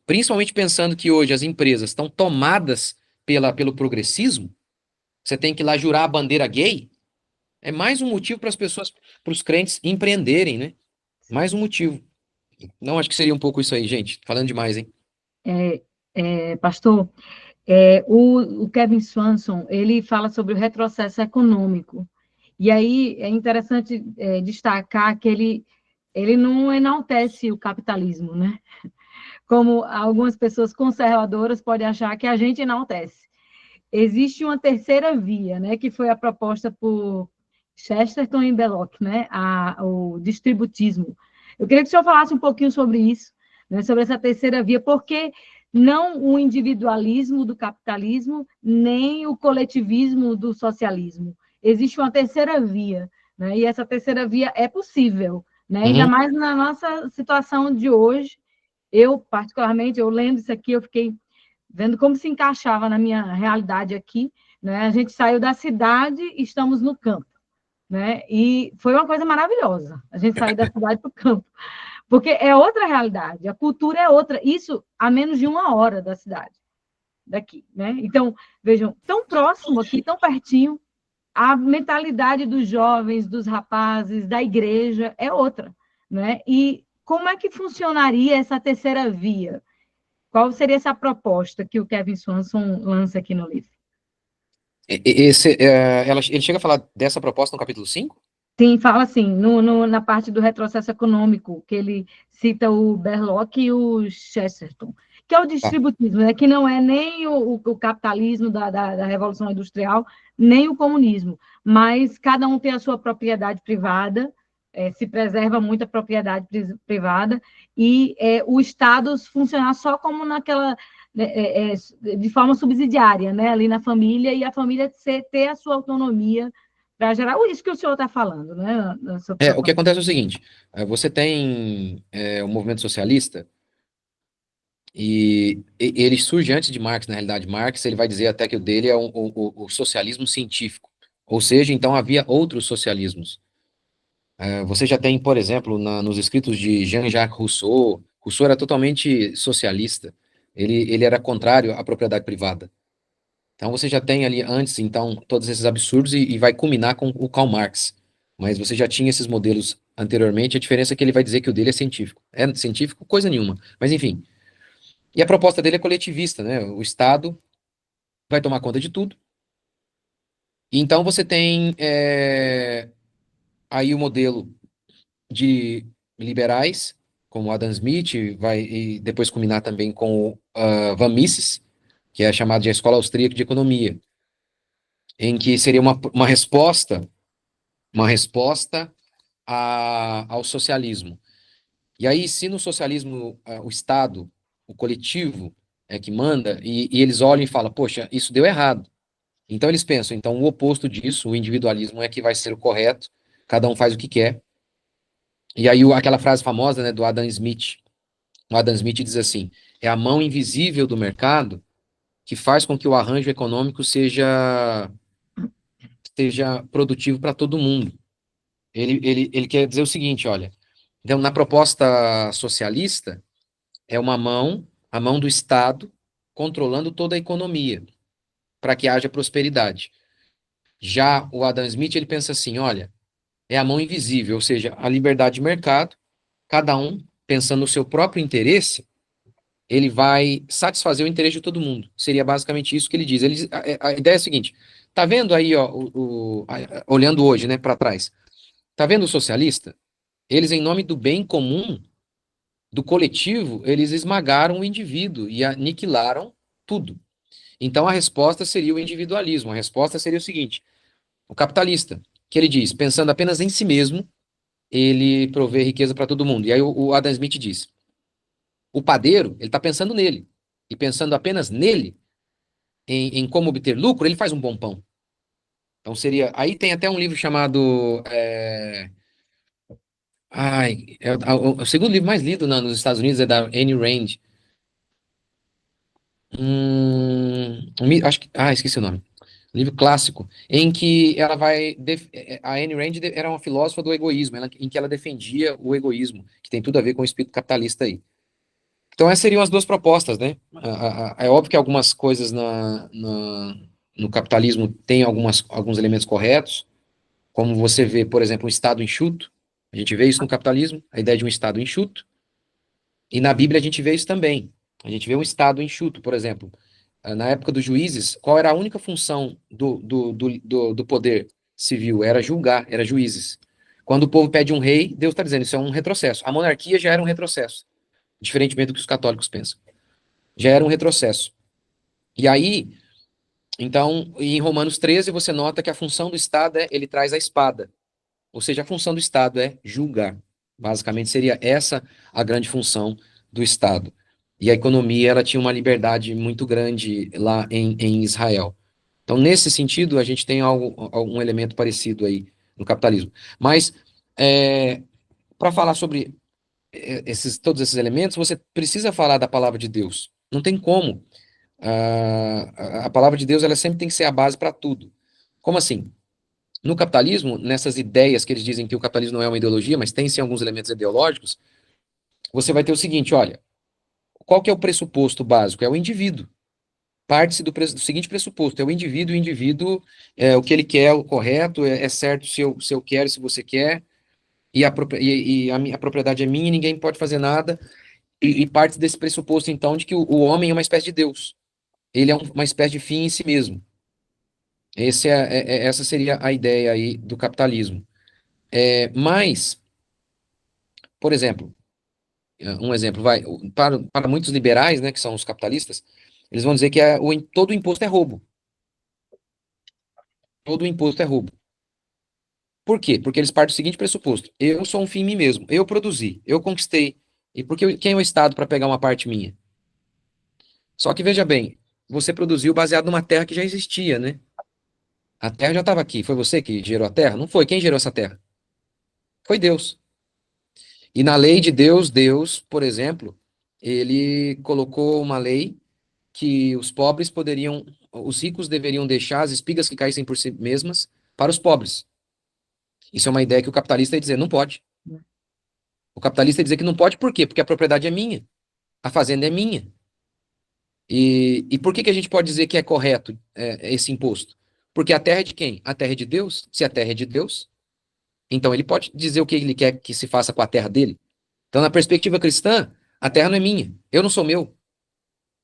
principalmente pensando que hoje as empresas estão tomadas pelo progressismo, você tem que ir lá jurar a bandeira gay, é mais um motivo para as pessoas, para os crentes empreenderem, né? Mais um motivo. Não, acho que seria um pouco isso aí, gente. Falando demais, hein? Pastor, o Kevin Swanson, ele fala sobre o retrocesso econômico. E aí é interessante destacar que ele não enaltece o capitalismo, né? Como algumas pessoas conservadoras podem achar que a gente enaltece. Existe uma terceira via, né, que foi a proposta por Chesterton e Belloc, né, o distributismo. Eu queria que o senhor falasse um pouquinho sobre isso, né, sobre essa terceira via, porque não o individualismo do capitalismo, nem o coletivismo do socialismo. Existe uma terceira via, né, e essa terceira via é possível, né, ainda mais na nossa situação de hoje. Eu, particularmente, eu lendo isso aqui, eu fiquei vendo como se encaixava na minha realidade aqui, né? A gente saiu da cidade e estamos no campo, né? E foi uma coisa maravilhosa, a gente sair da cidade para o campo, porque é outra realidade, a cultura é outra, isso a menos de 1 hora da cidade, daqui, né? Então, vejam, tão próximo aqui, tão pertinho, a mentalidade dos jovens, dos rapazes, da igreja é outra, né? E como é que funcionaria essa terceira via? Qual seria essa proposta que o Kevin Swanson lança aqui no livro? Ele chega a falar dessa proposta no capítulo 5? Sim, fala assim, na parte do retrocesso econômico, que ele cita o Berloc e o Chesterton, que é o Tá. distributismo, né, que não é nem o capitalismo da Revolução Industrial, nem o comunismo, mas cada um tem a sua propriedade privada, se preserva muito a propriedade privada, e o Estado funcionar só como naquela, de forma subsidiária, né, ali na família, e a família ter a sua autonomia para gerar isso que o senhor está falando, né? O que acontece é o seguinte: você tem o movimento socialista, e ele surge antes de Marx, na realidade. Marx, ele vai dizer até que o dele é o socialismo científico. Ou seja, então havia outros socialismos. Você já tem, por exemplo, nos escritos de Jean-Jacques Rousseau. Rousseau era totalmente socialista. Ele era contrário à propriedade privada. Então você já tem ali antes, então, todos esses absurdos e vai culminar com o Karl Marx. Mas você já tinha esses modelos anteriormente, a diferença é que ele vai dizer que o dele é científico. É científico? Coisa nenhuma. Mas enfim. E a proposta dele é coletivista, né? O Estado vai tomar conta de tudo. E então você tem aí o modelo de liberais, como Adam Smith, e depois culminar também com Van Mises, que é chamado de a Escola Austríaca de Economia, em que seria uma resposta ao socialismo. E aí, se no socialismo o Estado, o coletivo é que manda, e eles olham e falam, poxa, isso deu errado. Então eles pensam, então o oposto disso, o individualismo é que vai ser o correto, cada um faz o que quer. E aí aquela frase famosa, né, do Adam Smith. O Adam Smith diz assim: é a mão invisível do mercado que faz com que o arranjo econômico seja produtivo para todo mundo. Ele quer dizer o seguinte, olha, então na proposta socialista é a mão do Estado controlando toda a economia para que haja prosperidade. Já o Adam Smith, ele pensa assim, olha, é a mão invisível, ou seja, a liberdade de mercado, cada um pensando no seu próprio interesse, ele vai satisfazer o interesse de todo mundo. Seria basicamente isso que ele diz. A ideia é a seguinte: tá vendo aí, ó, olhando hoje, né, para trás, tá vendo o socialista? Eles, em nome do bem comum, do coletivo, eles esmagaram o indivíduo e aniquilaram tudo. Então a resposta seria o individualismo. A resposta seria o seguinte: o capitalista, que ele diz, pensando apenas em si mesmo, ele provê riqueza para todo mundo. E aí o Adam Smith diz: o padeiro, ele está pensando nele. E pensando apenas nele, em como obter lucro, ele faz um bom pão. Então seria. Aí tem até um livro chamado. O segundo livro mais lido nos Estados Unidos é da Ayn Rand. Acho que. Esqueci o nome. Um livro clássico, em que ela vai. A Ayn Rand era uma filósofa do egoísmo, em que ela defendia o egoísmo, que tem tudo a ver com o espírito capitalista aí. Então, essas seriam as duas propostas, né? É óbvio que algumas coisas no capitalismo têm alguns elementos corretos, como você vê, por exemplo, um Estado enxuto. A gente vê isso no capitalismo, a ideia de um Estado enxuto. E na Bíblia a gente vê isso também. A gente vê um Estado enxuto, por exemplo. Na época dos juízes, qual era a única função do poder civil? Era julgar, era juízes. Quando o povo pede um rei, Deus está dizendo, isso é um retrocesso. A monarquia já era um retrocesso, diferentemente do que os católicos pensam. Já era um retrocesso. E aí, então, em Romanos 13, você nota que a função do Estado ele traz a espada. Ou seja, a função do Estado é julgar. Basicamente, seria essa a grande função do Estado. E a economia, ela tinha uma liberdade muito grande lá em Israel. Então, nesse sentido, a gente tem algum elemento parecido aí no capitalismo. Mas, para falar sobre todos esses elementos, você precisa falar da palavra de Deus. Não tem como. A palavra de Deus, ela sempre tem que ser a base para tudo. Como assim? No capitalismo, nessas ideias que eles dizem que o capitalismo não é uma ideologia, mas tem sim alguns elementos ideológicos, você vai ter o seguinte, olha, qual que é o pressuposto básico? É o indivíduo. Parte-se do seguinte pressuposto, é o indivíduo, o que ele quer, o correto, é certo se eu quero, se você quer, a propriedade é minha e ninguém pode fazer nada, e parte desse pressuposto, então, de que o homem é uma espécie de Deus. Ele é uma espécie de fim em si mesmo. Essa seria a ideia aí do capitalismo. Mas, por exemplo, um exemplo, para muitos liberais, né, que são os capitalistas, eles vão dizer que todo imposto é roubo. Todo imposto é roubo. Por quê? Porque eles partem do seguinte pressuposto: eu sou um fim em mim mesmo, eu produzi, eu conquistei, e quem é o Estado para pegar uma parte minha? Só que veja bem, você produziu baseado numa terra que já existia, né? A terra já estava aqui. Foi você que gerou a terra? Não foi. Quem gerou essa terra? Foi Deus. E na lei de Deus, por exemplo, ele colocou uma lei que os ricos deveriam deixar as espigas que caíssem por si mesmas para os pobres. Isso é uma ideia que o capitalista ia dizer, não pode. O capitalista ia dizer que não pode, por quê? Porque a propriedade é minha, a fazenda é minha. E por que a gente pode dizer que é correto esse imposto? Porque a terra é de quem? A terra é de Deus. Se a terra é de Deus, então ele pode dizer o que ele quer que se faça com a terra dele. Então, na perspectiva cristã, a terra não é minha. Eu não sou meu.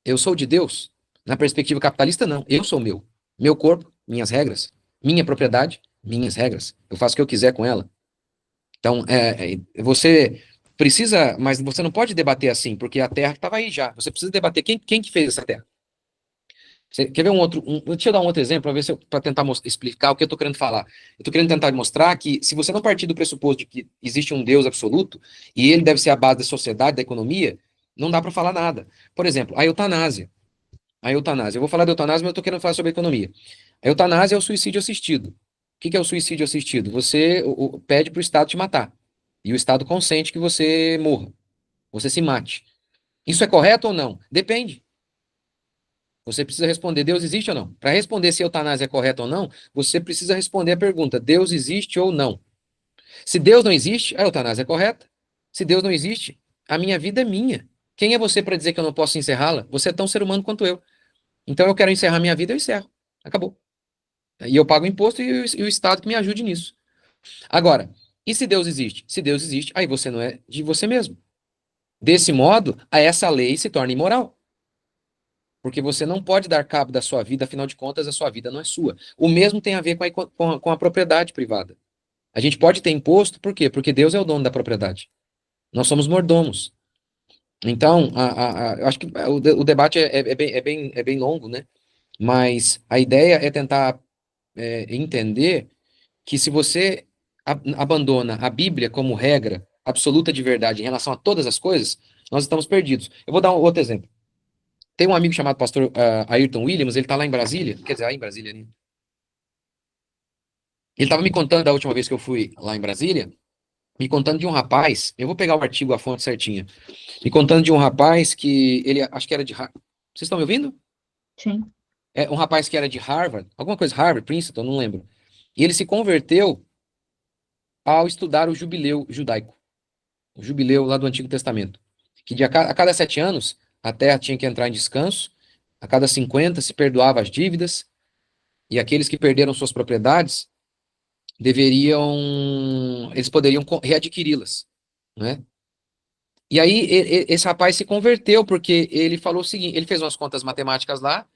Eu sou de Deus. Na perspectiva capitalista, não. Eu sou meu. Meu corpo, minhas regras. Minha propriedade, minhas regras. Eu faço o que eu quiser com ela. Então, você precisa, mas você não pode debater assim, porque a terra estava aí já. Você precisa debater quem que fez essa terra. Você quer ver deixa eu dar um outro exemplo para tentar explicar o que eu estou querendo falar. Eu estou querendo tentar mostrar que se você não partir do pressuposto de que existe um Deus absoluto e ele deve ser a base da sociedade, da economia, não dá para falar nada. Por exemplo, a eutanásia. A eutanásia. Eu vou falar da eutanásia, mas eu estou querendo falar sobre a economia. A eutanásia é o suicídio assistido. O que é o suicídio assistido? Você pede para o Estado te matar. E o Estado consente que você morra, você se mate. Isso é correto ou não? Depende. Você precisa responder, Deus existe ou não? Para responder se a eutanásia é correta ou não, você precisa responder a pergunta, Deus existe ou não? Se Deus não existe, a eutanásia é correta. Se Deus não existe, a minha vida é minha. Quem é você para dizer que eu não posso encerrá-la? Você é tão ser humano quanto eu. Então eu quero encerrar minha vida, eu encerro. Acabou. E eu pago imposto e o Estado que me ajude nisso. Agora, e se Deus existe? Se Deus existe, aí você não é de você mesmo. Desse modo, essa lei se torna imoral. Porque você não pode dar cabo da sua vida, afinal de contas, a sua vida não é sua. O mesmo tem a ver com a propriedade privada. A gente pode ter imposto, por quê? Porque Deus é o dono da propriedade. Nós somos mordomos. Então, eu acho que o debate é bem longo, né? Mas a ideia é tentar entender que se você abandona a Bíblia como regra absoluta de verdade em relação a todas as coisas, nós estamos perdidos. Eu vou dar um outro exemplo. Tem um amigo chamado pastor Ayrton Williams, ele está lá em Brasília, quer dizer, aí em Brasília, né? Ele estava me contando da última vez que eu fui lá em Brasília, me contando de um rapaz, eu vou pegar o artigo, a fonte certinha, me contando de um rapaz que ele, acho que era de Harvard. Vocês estão me ouvindo? Sim. É um rapaz que era de Harvard, alguma coisa, Harvard, Princeton, não lembro. E ele se converteu ao estudar o jubileu judaico, o jubileu lá do Antigo Testamento, que a cada 7 anos a terra tinha que entrar em descanso, a cada 50 se perdoava as dívidas, e aqueles que perderam suas propriedades eles poderiam readquiri-las, né? E aí esse rapaz se converteu porque ele falou o seguinte, ele fez umas contas matemáticas lá,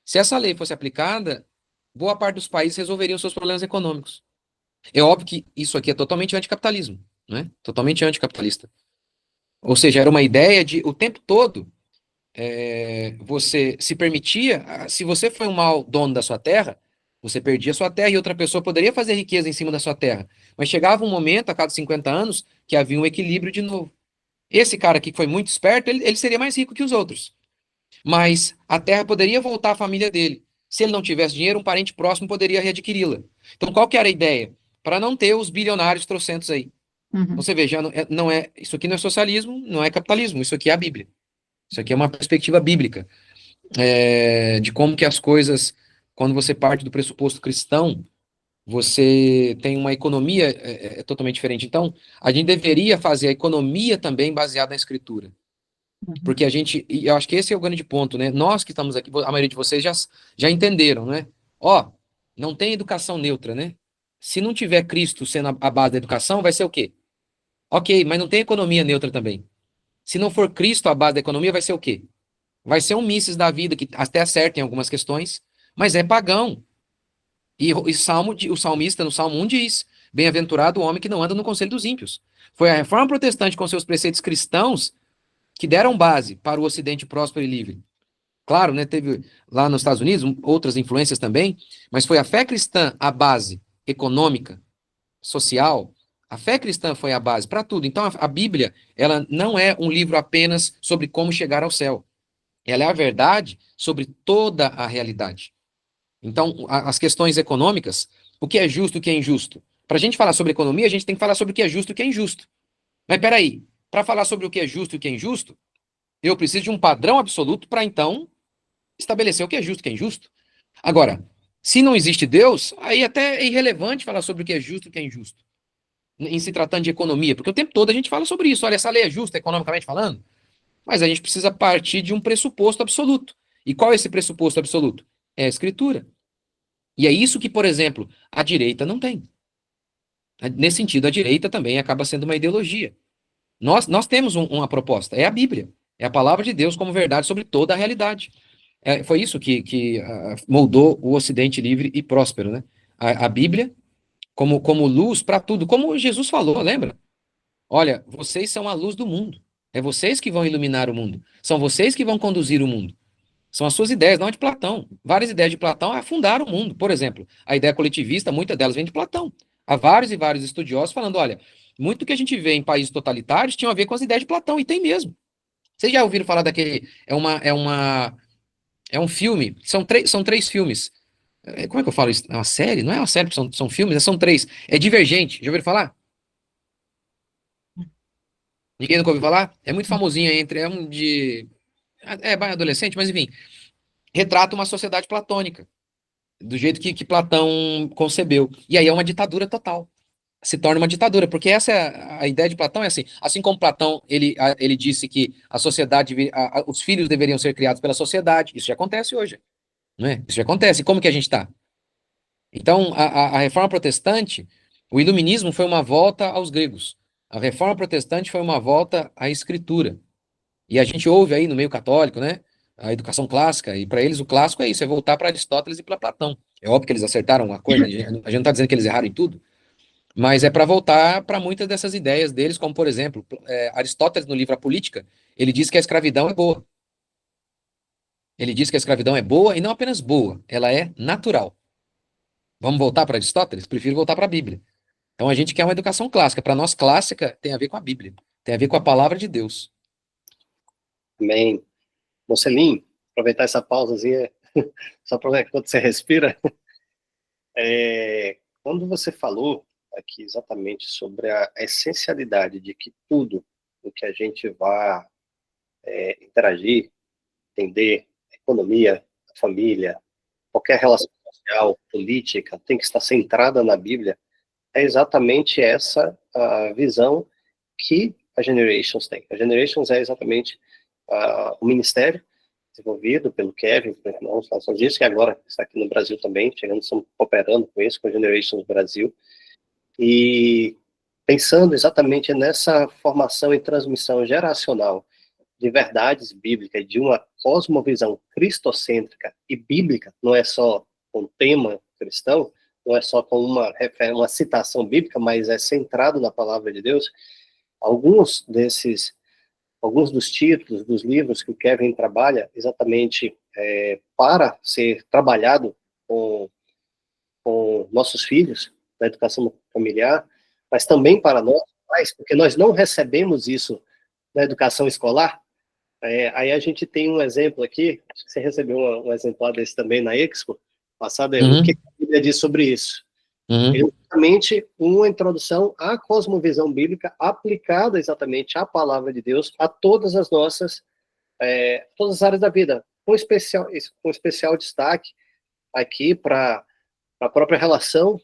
se essa lei fosse aplicada, boa parte dos países resolveriam seus problemas econômicos. É óbvio que isso aqui é totalmente anticapitalismo, né? Totalmente anticapitalista. Ou seja, era uma ideia de o tempo todo você se permitia, se você foi um mau dono da sua terra, você perdia a sua terra e outra pessoa poderia fazer riqueza em cima da sua terra. Mas chegava um momento, a cada 50 anos, que havia um equilíbrio de novo. Esse cara aqui que foi muito esperto, ele seria mais rico que os outros. Mas a terra poderia voltar à família dele. Se ele não tivesse dinheiro, um parente próximo poderia readquiri-la. Então, qual que era a ideia? Para não ter os bilionários trocentos aí. Uhum. Você veja, isso aqui não é socialismo, não é capitalismo, isso aqui é a Bíblia. Isso aqui é uma perspectiva bíblica de como que as coisas, quando você parte do pressuposto cristão, você tem uma economia totalmente diferente. Então, a gente deveria fazer a economia também baseada na Escritura. Porque e eu acho que esse é o grande ponto, né? Nós que estamos aqui, a maioria de vocês já entenderam, né? Ó, não tem educação neutra, né? Se não tiver Cristo sendo a base da educação, vai ser o quê? Ok, mas não tem economia neutra também. Se não for Cristo a base da economia, vai ser o quê? Vai ser um Mises da vida, que até acerta em algumas questões, mas é pagão. E o salmista, no Salmo 1, diz: bem-aventurado o homem que não anda no conselho dos ímpios. Foi a reforma protestante com seus preceitos cristãos que deram base para o Ocidente próspero e livre. Claro, né, teve lá nos Estados Unidos outras influências também, mas foi a fé cristã a base econômica, social. A fé cristã foi a base para tudo. Então, a Bíblia, ela não é um livro apenas sobre como chegar ao céu. Ela é a verdade sobre toda a realidade. Então, as questões econômicas, o que é justo e o que é injusto. Para a gente falar sobre economia, a gente tem que falar sobre o que é justo e o que é injusto. Mas peraí, para falar sobre o que é justo e o que é injusto, eu preciso de um padrão absoluto para, então, estabelecer o que é justo e o que é injusto. Agora, se não existe Deus, aí até é irrelevante falar sobre o que é justo e o que é injusto, em se tratando de economia, porque o tempo todo a gente fala sobre isso. Olha, essa lei é justa economicamente falando, mas a gente precisa partir de um pressuposto absoluto. E qual é esse pressuposto absoluto? É a Escritura. E é isso que, por exemplo, a direita não tem. Nesse sentido, a direita também acaba sendo uma ideologia. Nós temos uma proposta, é a Bíblia. É a palavra de Deus como verdade sobre toda a realidade. Foi isso que moldou o Ocidente livre e próspero, né? A Bíblia como luz para tudo, como Jesus falou, lembra? Olha, vocês são a luz do mundo. É vocês que vão iluminar o mundo. São vocês que vão conduzir o mundo. São as suas ideias, não é de Platão. Várias ideias de Platão afundaram o mundo. Por exemplo, a ideia coletivista, muitas delas vêm de Platão. Há vários e vários estudiosos falando, olha, muito do que a gente vê em países totalitários tinha a ver com as ideias de Platão, e tem mesmo. Vocês já ouviram falar daquele... É um filme, são três filmes. Como é que eu falo isso? É uma série? Não é uma série, são filmes, são 3. É Divergente. Já ouviram falar? Ninguém nunca ouviu falar? É muito famosinho entre. É um de. É adolescente, mas enfim. Retrata uma sociedade platônica. Do jeito que Platão concebeu. E aí é uma ditadura total. Se torna uma ditadura, porque essa é a ideia de Platão, é assim como Platão, ele disse que a sociedade, os filhos deveriam ser criados pela sociedade, isso já acontece hoje, não é? Isso já acontece, como que a gente está? Então, a reforma protestante, o iluminismo foi uma volta aos gregos, a reforma protestante foi uma volta à escritura, e a gente ouve aí no meio católico, né, a educação clássica, e para eles o clássico é isso, é voltar para Aristóteles e para Platão. É óbvio que eles acertaram uma coisa, a gente não está dizendo que eles erraram em tudo, mas é para voltar para muitas dessas ideias deles, como, por exemplo, Aristóteles, no livro A Política, ele diz que a escravidão é boa. Ele diz que a escravidão é boa e não apenas boa, ela é natural. Vamos voltar para Aristóteles? Prefiro voltar para a Bíblia. Então a gente quer uma educação clássica. Para nós, clássica tem a ver com a Bíblia, tem a ver com a palavra de Deus. Amém. Mocelim, aproveitar essa pausazinha, só para quando você respira. Quando você falou aqui exatamente sobre a essencialidade de que tudo o que a gente vai interagir, entender, economia, família, qualquer relação social, política, tem que estar centrada na Bíblia, é exatamente essa a visão que a Generations tem. A Generations é exatamente o ministério desenvolvido pelo Kevin, pelo irmão Estados Unidos, que agora está aqui no Brasil também, estamos cooperando com isso, com a Generations Brasil, e pensando exatamente nessa formação e transmissão geracional de verdades bíblicas, de uma cosmovisão cristocêntrica e bíblica, não é só um tema cristão, não é só com uma citação bíblica, mas é centrado na palavra de Deus. Alguns dos títulos dos livros que o Kevin trabalha exatamente para ser trabalhado com nossos filhos, na educação familiar, mas também para nós pais, porque nós não recebemos isso na educação escolar. Aí a gente tem um exemplo aqui, acho que você recebeu um exemplar desse também na Expo passada, o que a Bíblia diz sobre isso. É exatamente uma introdução à cosmovisão bíblica aplicada exatamente à palavra de Deus, a todas as nossas, todas as áreas da vida, com especial destaque aqui para a própria relação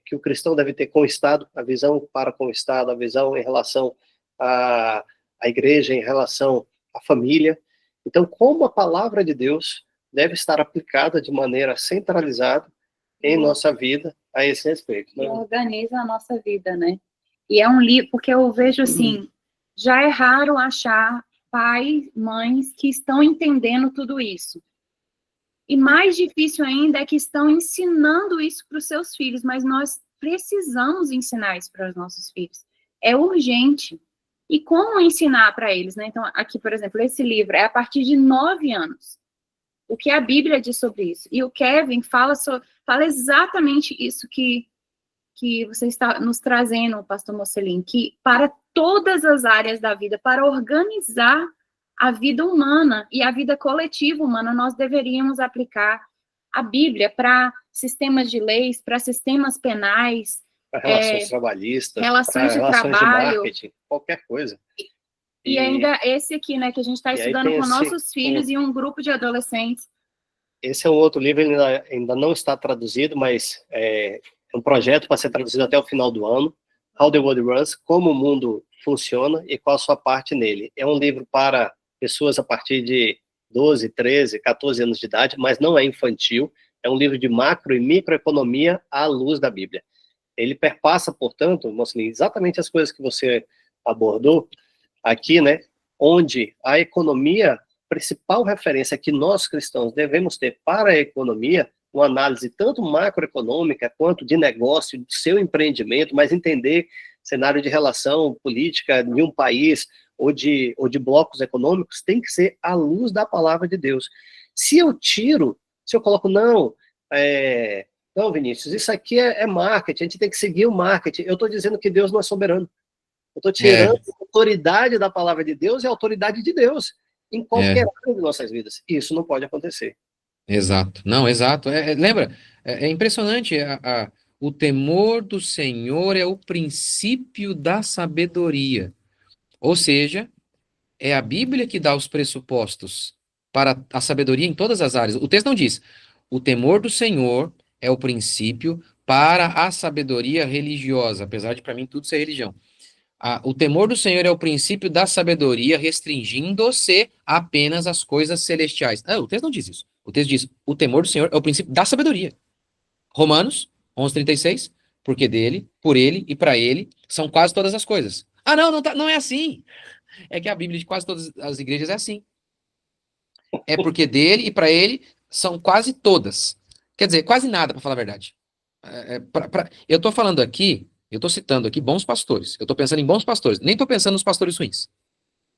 que o cristão deve ter com o Estado, a visão para com o Estado, a visão em relação à igreja, em relação à família. Então, como a palavra de Deus deve estar aplicada de maneira centralizada em nossa vida a esse respeito. Né? Organiza a nossa vida, né? E é um livro, porque eu vejo assim, já é raro achar pais, mães que estão entendendo tudo isso. E mais difícil ainda é que estão ensinando isso para os seus filhos, mas nós precisamos ensinar isso para os nossos filhos. É urgente. E como ensinar para eles, né? Então, aqui, por exemplo, esse livro é a partir de 9 anos. O que a Bíblia diz sobre isso. E o Kevin fala exatamente isso que você está nos trazendo, pastor Mocelin, que para todas as áreas da vida, para organizar a vida humana e a vida coletiva humana, nós deveríamos aplicar a Bíblia para sistemas de leis, para sistemas penais, para relações trabalhistas, relações de relações trabalho, de marketing, qualquer coisa. E ainda esse aqui, né, que a gente está estudando com nossos filhos e um grupo de adolescentes. Esse é um outro livro, ele ainda não está traduzido, mas é um projeto para ser traduzido até o final do ano. How the World Runs, como o mundo funciona e qual a sua parte nele. É um livro para pessoas a partir de 12, 13, 14 anos de idade, mas não é infantil. É um livro de macro e microeconomia à luz da Bíblia. Ele perpassa, portanto, Mocelin, exatamente as coisas que você abordou aqui, né, onde a economia, principal referência que nós cristãos devemos ter para a economia, uma análise tanto macroeconômica quanto de negócio, do seu empreendimento, mas entender cenário de relação política de um país ou de blocos econômicos, tem que ser à luz da palavra de Deus. Se eu coloco, não, Vinícius, isso aqui é marketing, a gente tem que seguir o marketing, eu estou dizendo que Deus não é soberano. Eu estou tirando a autoridade da palavra de Deus e a autoridade de Deus em qualquer área de nossas vidas. Isso não pode acontecer. Exato. Não, exato. Lembra? É impressionante, o temor do Senhor é o princípio da sabedoria. Ou seja, é a Bíblia que dá os pressupostos para a sabedoria em todas as áreas. O texto não diz, o temor do Senhor é o princípio para a sabedoria religiosa, apesar de para mim tudo ser religião. O temor do Senhor é o princípio da sabedoria, restringindo-se apenas às coisas celestiais. O texto não diz isso. O texto diz, o temor do Senhor é o princípio da sabedoria. Romanos 11:36, porque dele, por ele e para ele são quase todas as coisas. Não é assim. É que a Bíblia de quase todas as igrejas é assim. É porque dele e para ele são quase todas. Quer dizer, quase nada, para falar a verdade. Eu estou falando aqui, eu estou citando aqui bons pastores. Eu estou pensando em bons pastores. Nem estou pensando nos pastores ruins.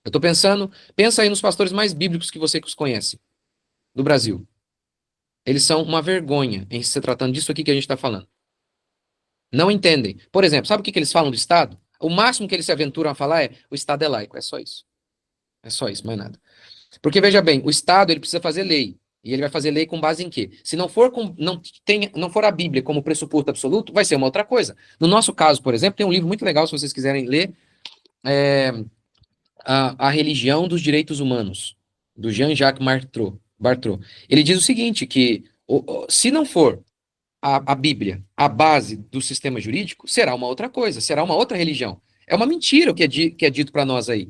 Eu estou pensando, pensa aí nos pastores mais bíblicos que você conhece do Brasil. Eles são uma vergonha em se tratando disso aqui que a gente está falando. Não entendem. Por exemplo, sabe o que eles falam do Estado? O máximo que eles se aventuram a falar é o Estado é laico. É só isso. É só isso, mais nada. Porque, veja bem, o Estado ele precisa fazer lei. E ele vai fazer lei com base em quê? Se não for, não for a Bíblia como pressuposto absoluto, vai ser uma outra coisa. No nosso caso, por exemplo, tem um livro muito legal, se vocês quiserem ler, a Religião dos Direitos Humanos, do Jean-Jacques Barthrot. Ele diz o seguinte, que se não for a Bíblia a base do sistema jurídico, será uma outra coisa, será uma outra religião. É uma mentira o que é dito para nós aí.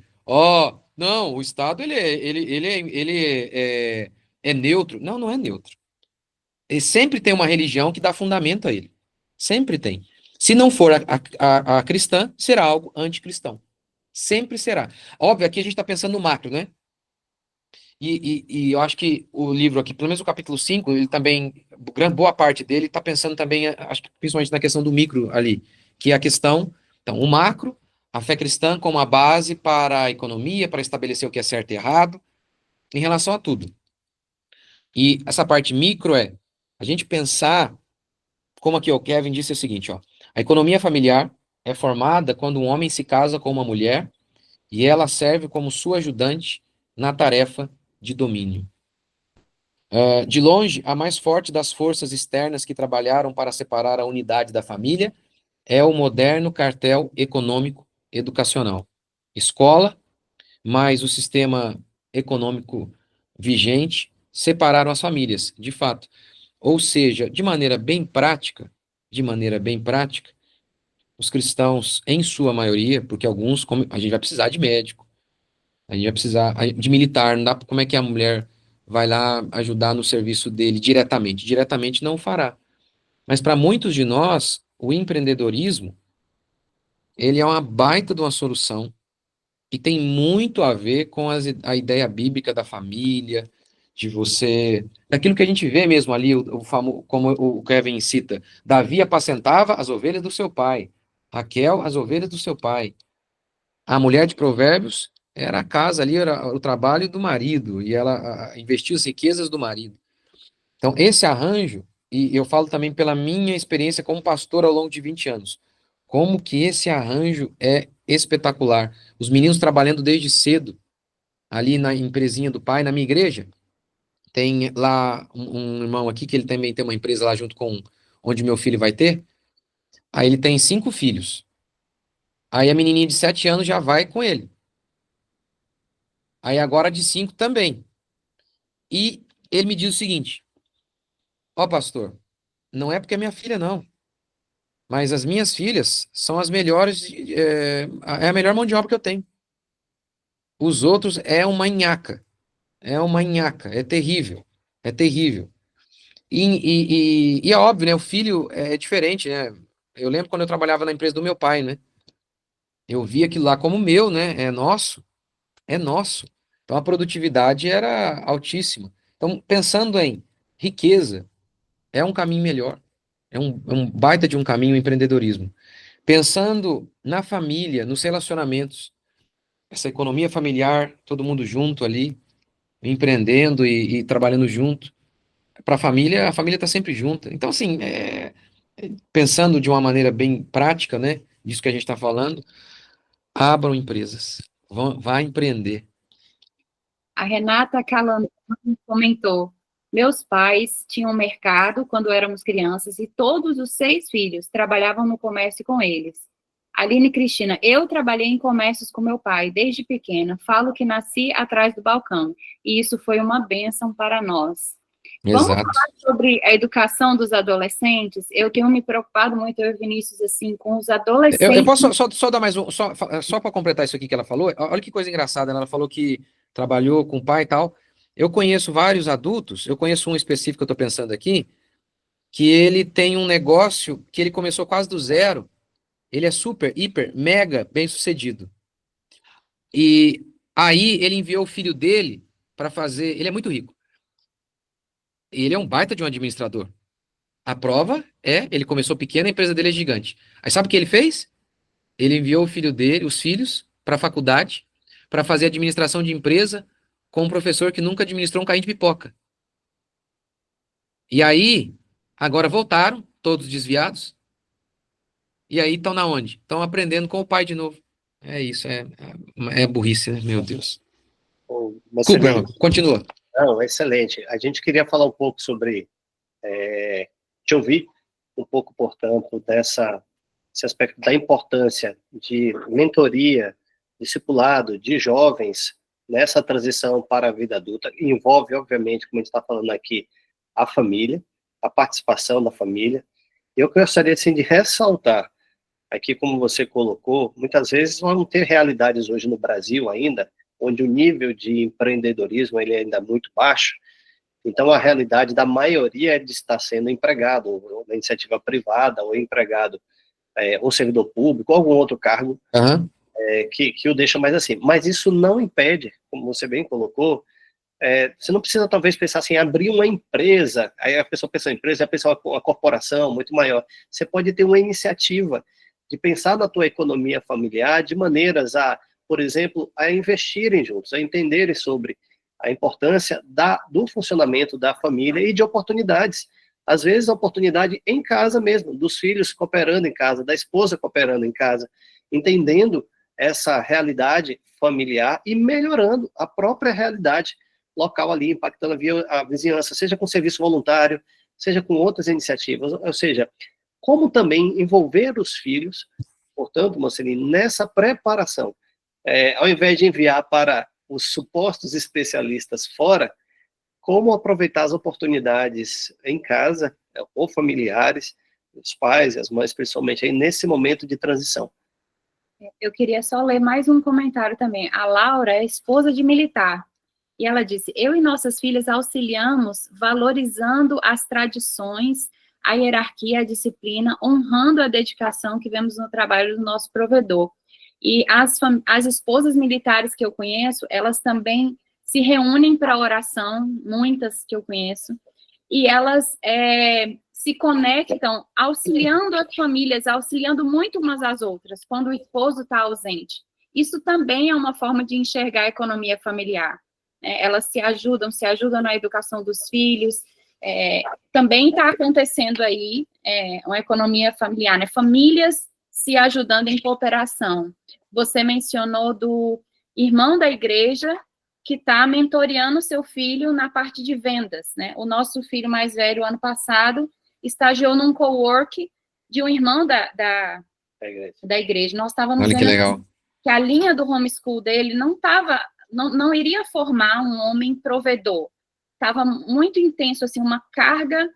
Não, o Estado é neutro. Não, não é neutro. Ele sempre tem uma religião que dá fundamento a ele. Sempre tem. Se não for a cristã, será algo anticristão. Sempre será. Óbvio, aqui a gente está pensando no macro, né? E eu acho que o livro aqui, pelo menos o capítulo 5, ele também, boa parte dele está pensando também, acho que principalmente na questão do micro ali, que é a questão, então, o macro, a fé cristã como a base para a economia, para estabelecer o que é certo e errado, em relação a tudo. E essa parte micro a gente pensar, como aqui o Kevin disse o seguinte, a economia familiar é formada quando um homem se casa com uma mulher e ela serve como sua ajudante na tarefa de domínio. De longe, a mais forte das forças externas que trabalharam para separar a unidade da família é o moderno cartel econômico educacional. Escola, mais o sistema econômico vigente, separaram as famílias, de fato. Ou seja, de maneira bem prática, os cristãos, em sua maioria, porque alguns, a gente vai precisar de médico, a gente vai precisar de militar, não dá, como é que a mulher vai lá ajudar no serviço dele diretamente? Diretamente não o fará. Mas para muitos de nós, o empreendedorismo, ele é uma baita de uma solução e tem muito a ver com a ideia bíblica da família, de você... Daquilo que a gente vê mesmo ali, como o Kevin cita, Davi apacentava as ovelhas do seu pai, Raquel as ovelhas do seu pai. A mulher de Provérbios era a casa ali, era o trabalho do marido, e ela investia as riquezas do marido. Então, esse arranjo, e eu falo também pela minha experiência como pastor ao longo de 20 anos, como que esse arranjo é espetacular. Os meninos trabalhando desde cedo, ali na empresinha do pai, na minha igreja, tem lá um irmão aqui, que ele também tem uma empresa lá junto com onde meu filho vai ter, aí ele tem 5 filhos. Aí a menininha de 7 anos já vai com ele. Aí agora de 5 também. E ele me diz o seguinte, pastor, não é porque é minha filha, não. Mas as minhas filhas são as melhores, é a melhor mão de obra que eu tenho. Os outros é terrível, é terrível. E é óbvio, né, o filho é diferente, né, eu lembro quando eu trabalhava na empresa do meu pai, né, eu via aquilo lá como meu, né, é nosso, então a produtividade era altíssima. Então, pensando em riqueza, é um caminho melhor, é um baita de um caminho o empreendedorismo. Pensando na família, nos relacionamentos, essa economia familiar, todo mundo junto ali, empreendendo e trabalhando junto. Para a família está sempre junta. Então, assim, pensando de uma maneira bem prática, né, disso que a gente está falando, abram empresas, vá empreender. A Renata Calandrão comentou, Meus pais tinham um mercado quando éramos crianças e todos os 6 filhos trabalhavam no comércio com eles. Aline e Cristina, eu trabalhei em comércios com meu pai desde pequena. Falo que nasci atrás do balcão e isso foi uma bênção para nós. Vamos Exato. falar sobre a educação dos adolescentes? Eu tenho me preocupado muito, eu e Vinícius, assim, com os adolescentes. Eu posso só dar mais um, só para completar isso aqui que ela falou. Olha que coisa engraçada, ela falou que trabalhou com o pai e tal. Eu conheço vários adultos, eu conheço um específico que eu estou pensando aqui, que ele tem um negócio que ele começou quase do zero. Ele é super, hiper, mega bem sucedido. E aí ele enviou o filho dele para fazer. Ele é muito rico. Ele é um baita de um administrador. A prova é, ele começou pequeno, a empresa dele é gigante. Aí sabe o que ele fez? Ele enviou o filho dele, os filhos, para a faculdade, para fazer administração de empresa com um professor que nunca administrou um carrinho de pipoca. E aí, agora voltaram, todos desviados. E aí estão na onde? Estão aprendendo com o pai de novo. É isso, é burrice, né? Meu Deus. Desculpa, continua. Não, excelente. A gente queria falar um pouco sobre, te ouvir um pouco, portanto, esse aspecto da importância de mentoria, discipulado de jovens nessa transição para a vida adulta. Envolve, obviamente, como a gente está falando aqui, a família, a participação da família. Eu gostaria, assim, de ressaltar aqui, como você colocou, muitas vezes vamos ter realidades hoje no Brasil ainda, onde o nível de empreendedorismo ele é ainda muito baixo. Então, a realidade da maioria é de estar sendo empregado, ou na iniciativa privada, ou empregado, ou servidor público, ou algum outro cargo, que o deixa mais assim. Mas isso não impede, como você bem colocou, você não precisa talvez pensar assim, abrir uma empresa, aí a pessoa pensa em empresa, a pessoa uma corporação muito maior. Você pode ter uma iniciativa de pensar na tua economia familiar de maneiras a, por exemplo, a investirem juntos, a entenderem sobre a importância do funcionamento da família e de oportunidades. Às vezes, a oportunidade em casa mesmo, dos filhos cooperando em casa, da esposa cooperando em casa, entendendo essa realidade familiar e melhorando a própria realidade local ali, impactando a vizinhança, seja com serviço voluntário, seja com outras iniciativas, ou seja, como também envolver os filhos, portanto, Mocelin, nessa preparação, ao invés de enviar para os supostos especialistas fora, como aproveitar as oportunidades em casa, ou familiares, os pais e as mães, principalmente, aí nesse momento de transição. Eu queria só ler mais um comentário também. A Laura é esposa de militar, e ela disse, eu e nossas filhas auxiliamos valorizando as tradições, a hierarquia, a disciplina, honrando a dedicação que vemos no trabalho do nosso provedor. E as esposas militares que eu conheço, elas também se reúnem para oração, muitas que eu conheço, e elas se conectam auxiliando as famílias, auxiliando muito umas às outras, quando o esposo está ausente. Isso também é uma forma de enxergar a economia familiar. Elas se ajudam na educação dos filhos. Também está acontecendo aí uma economia familiar, né? Famílias se ajudando em cooperação. Você mencionou do irmão da igreja que está mentoreando seu filho na parte de vendas, né? O nosso filho mais velho, ano passado, estagiou num cowork de um irmão da igreja. Nós estávamos vendo legal. Que a linha do homeschool dele não iria formar um homem provedor. Estava muito intenso, assim, uma carga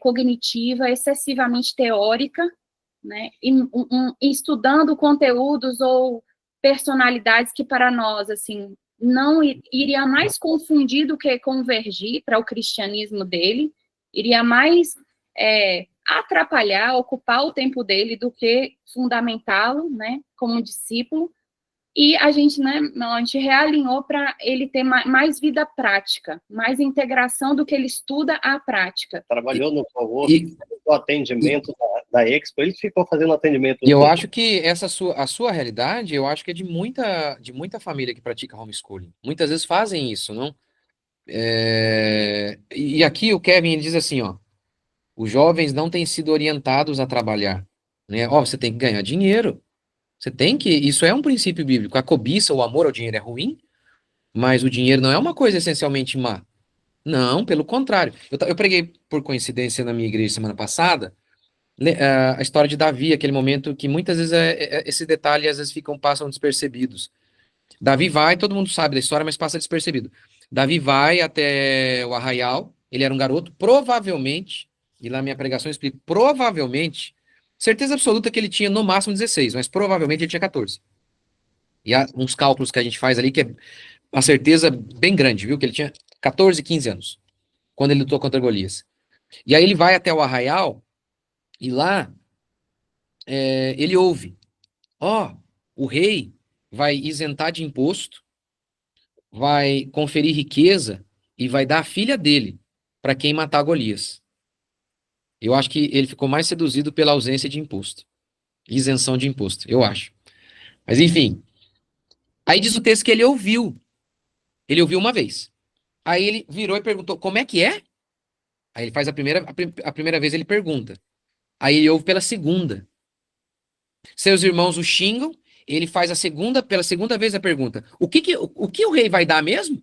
cognitiva excessivamente teórica, né? E estudando conteúdos ou personalidades que para nós, assim, não iria mais confundir do que convergir para o cristianismo dele, iria mais atrapalhar, ocupar o tempo dele do que fundamentá-lo, né, como discípulo. E a gente realinhou para ele ter mais vida prática, mais integração do que ele estuda à prática. Trabalhou no atendimento da Expo, ele ficou fazendo atendimento. E eu acho que a sua realidade, eu acho que é de muita família que pratica homeschooling. Muitas vezes fazem isso, não? E aqui o Kevin ele diz assim, ó, os jovens não têm sido orientados a trabalhar, né? Ó, você tem que ganhar dinheiro. Isso é um princípio bíblico. A cobiça, o amor ao dinheiro é ruim, mas o dinheiro não é uma coisa essencialmente má. Não, pelo contrário. Eu preguei por coincidência na minha igreja semana passada a história de Davi, aquele momento que muitas vezes esse detalhe às vezes passam despercebidos. Davi vai, todo mundo sabe da história, mas passa despercebido. Davi vai até o arraial, ele era um garoto, provavelmente, e lá minha pregação explica, provavelmente, certeza absoluta que ele tinha no máximo 16, mas provavelmente ele tinha 14. E há uns cálculos que a gente faz ali que é uma certeza bem grande, viu? Que ele tinha 14, 15 anos, quando ele lutou contra Golias. E aí ele vai até o arraial, e lá ele ouve, o rei vai isentar de imposto, vai conferir riqueza e vai dar a filha dele para quem matar Golias. Eu acho que ele ficou mais seduzido pela ausência de imposto, isenção de imposto, eu acho. Mas enfim, aí diz o texto que ele ouviu uma vez. Aí ele virou e perguntou, como é que é? Aí ele faz a primeira vez ele pergunta. Aí ele ouve pela segunda. Seus irmãos o xingam, ele faz pela segunda vez a pergunta, o que o rei vai dar mesmo?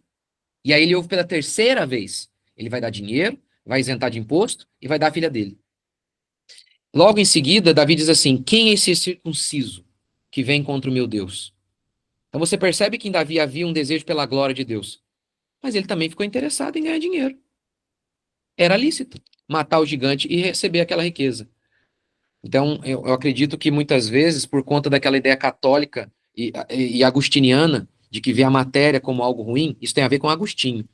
E aí ele ouve pela terceira vez. Ele vai dar dinheiro, vai isentar de imposto e vai dar a filha dele. Logo em seguida, Davi diz assim, quem é esse circunciso que vem contra o meu Deus? Então você percebe que em Davi havia um desejo pela glória de Deus. Mas ele também ficou interessado em ganhar dinheiro. Era lícito matar o gigante e receber aquela riqueza. Então, eu acredito que muitas vezes, por conta daquela ideia católica e agustiniana, de que vê a matéria como algo ruim, isso tem a ver com Agostinho,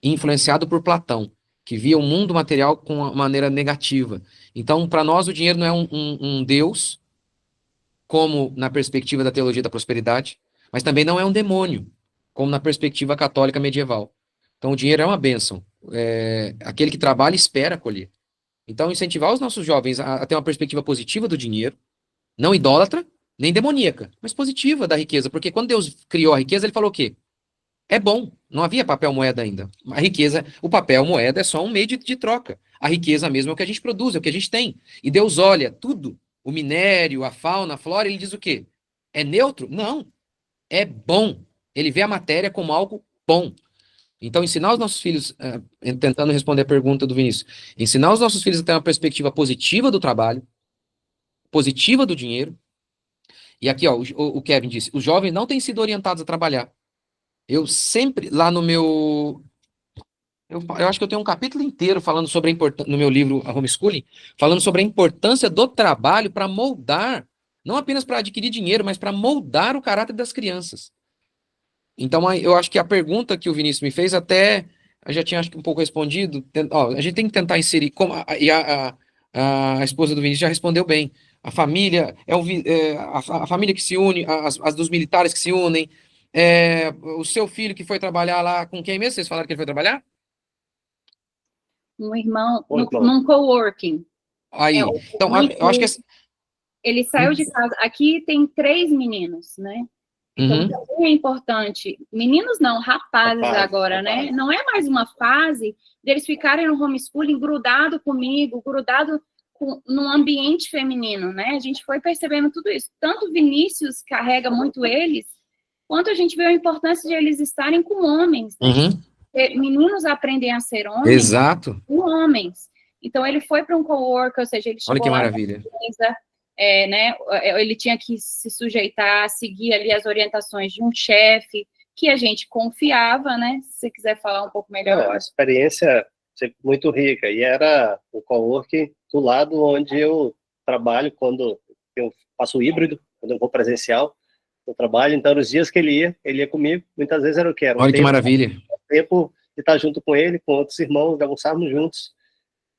influenciado por Platão, que via o mundo material com uma maneira negativa. Então, para nós, o dinheiro não é um Deus, como na perspectiva da teologia da prosperidade, mas também não é um demônio, como na perspectiva católica medieval. Então, o dinheiro é uma bênção. Aquele que trabalha espera colher. Então, incentivar os nossos jovens a ter uma perspectiva positiva do dinheiro, não idólatra, nem demoníaca, mas positiva da riqueza. Porque quando Deus criou a riqueza, ele falou o quê? É bom. Não havia papel moeda ainda. A riqueza, o papel moeda é só um meio de troca. A riqueza mesmo é o que a gente produz, é o que a gente tem. E Deus olha tudo, o minério, a fauna, a flora, ele diz o quê? É neutro? Não. É bom. Ele vê a matéria como algo bom. Então, ensinar os nossos filhos, tentando responder a pergunta do Vinícius, ensinar os nossos filhos a ter uma perspectiva positiva do trabalho, positiva do dinheiro. E aqui, o Kevin disse, os jovens não têm sido orientados a trabalhar. Eu sempre, lá no meu... Eu acho que eu tenho um capítulo inteiro falando sobre a importância, no meu livro, a Homeschooling, falando sobre a importância do trabalho para moldar, não apenas para adquirir dinheiro, mas para moldar o caráter das crianças. Então, eu acho que a pergunta que o Vinícius me fez, até eu já tinha acho que um pouco respondido. A gente tem que tentar inserir, a esposa do Vinícius já respondeu bem. A família, a família que se une, as dos militares que se unem, o seu filho que foi trabalhar lá com quem mesmo? Vocês falaram que ele foi trabalhar? Um irmão, num coworking. Aí, então, eu acho que... Ele saiu de casa. Aqui tem 3 meninos, né? Então, também é importante, meninos não, rapazes agora, né? Não é mais uma fase deles ficarem no homeschooling grudado comigo, grudado num ambiente feminino, né? A gente foi percebendo tudo isso. Tanto Vinícius carrega muito eles, quanto a gente vê a importância de eles estarem com homens. Né? Meninos aprendem a ser homens. Exato. Com homens. Então, ele foi para um coworker, ou seja, ele chegou. Olha que maravilha. Né, ele tinha que se sujeitar, seguir ali as orientações de um chefe que a gente confiava, né? Se você quiser falar um pouco melhor. A experiência sempre muito rica, e era o coworking do lado onde eu trabalho quando eu faço híbrido, quando eu vou presencial, eu trabalho, então nos dias que ele ia comigo, muitas vezes era o que era. Olha que maravilha. Tempo de estar junto com ele, com outros irmãos, de almoçarmos juntos,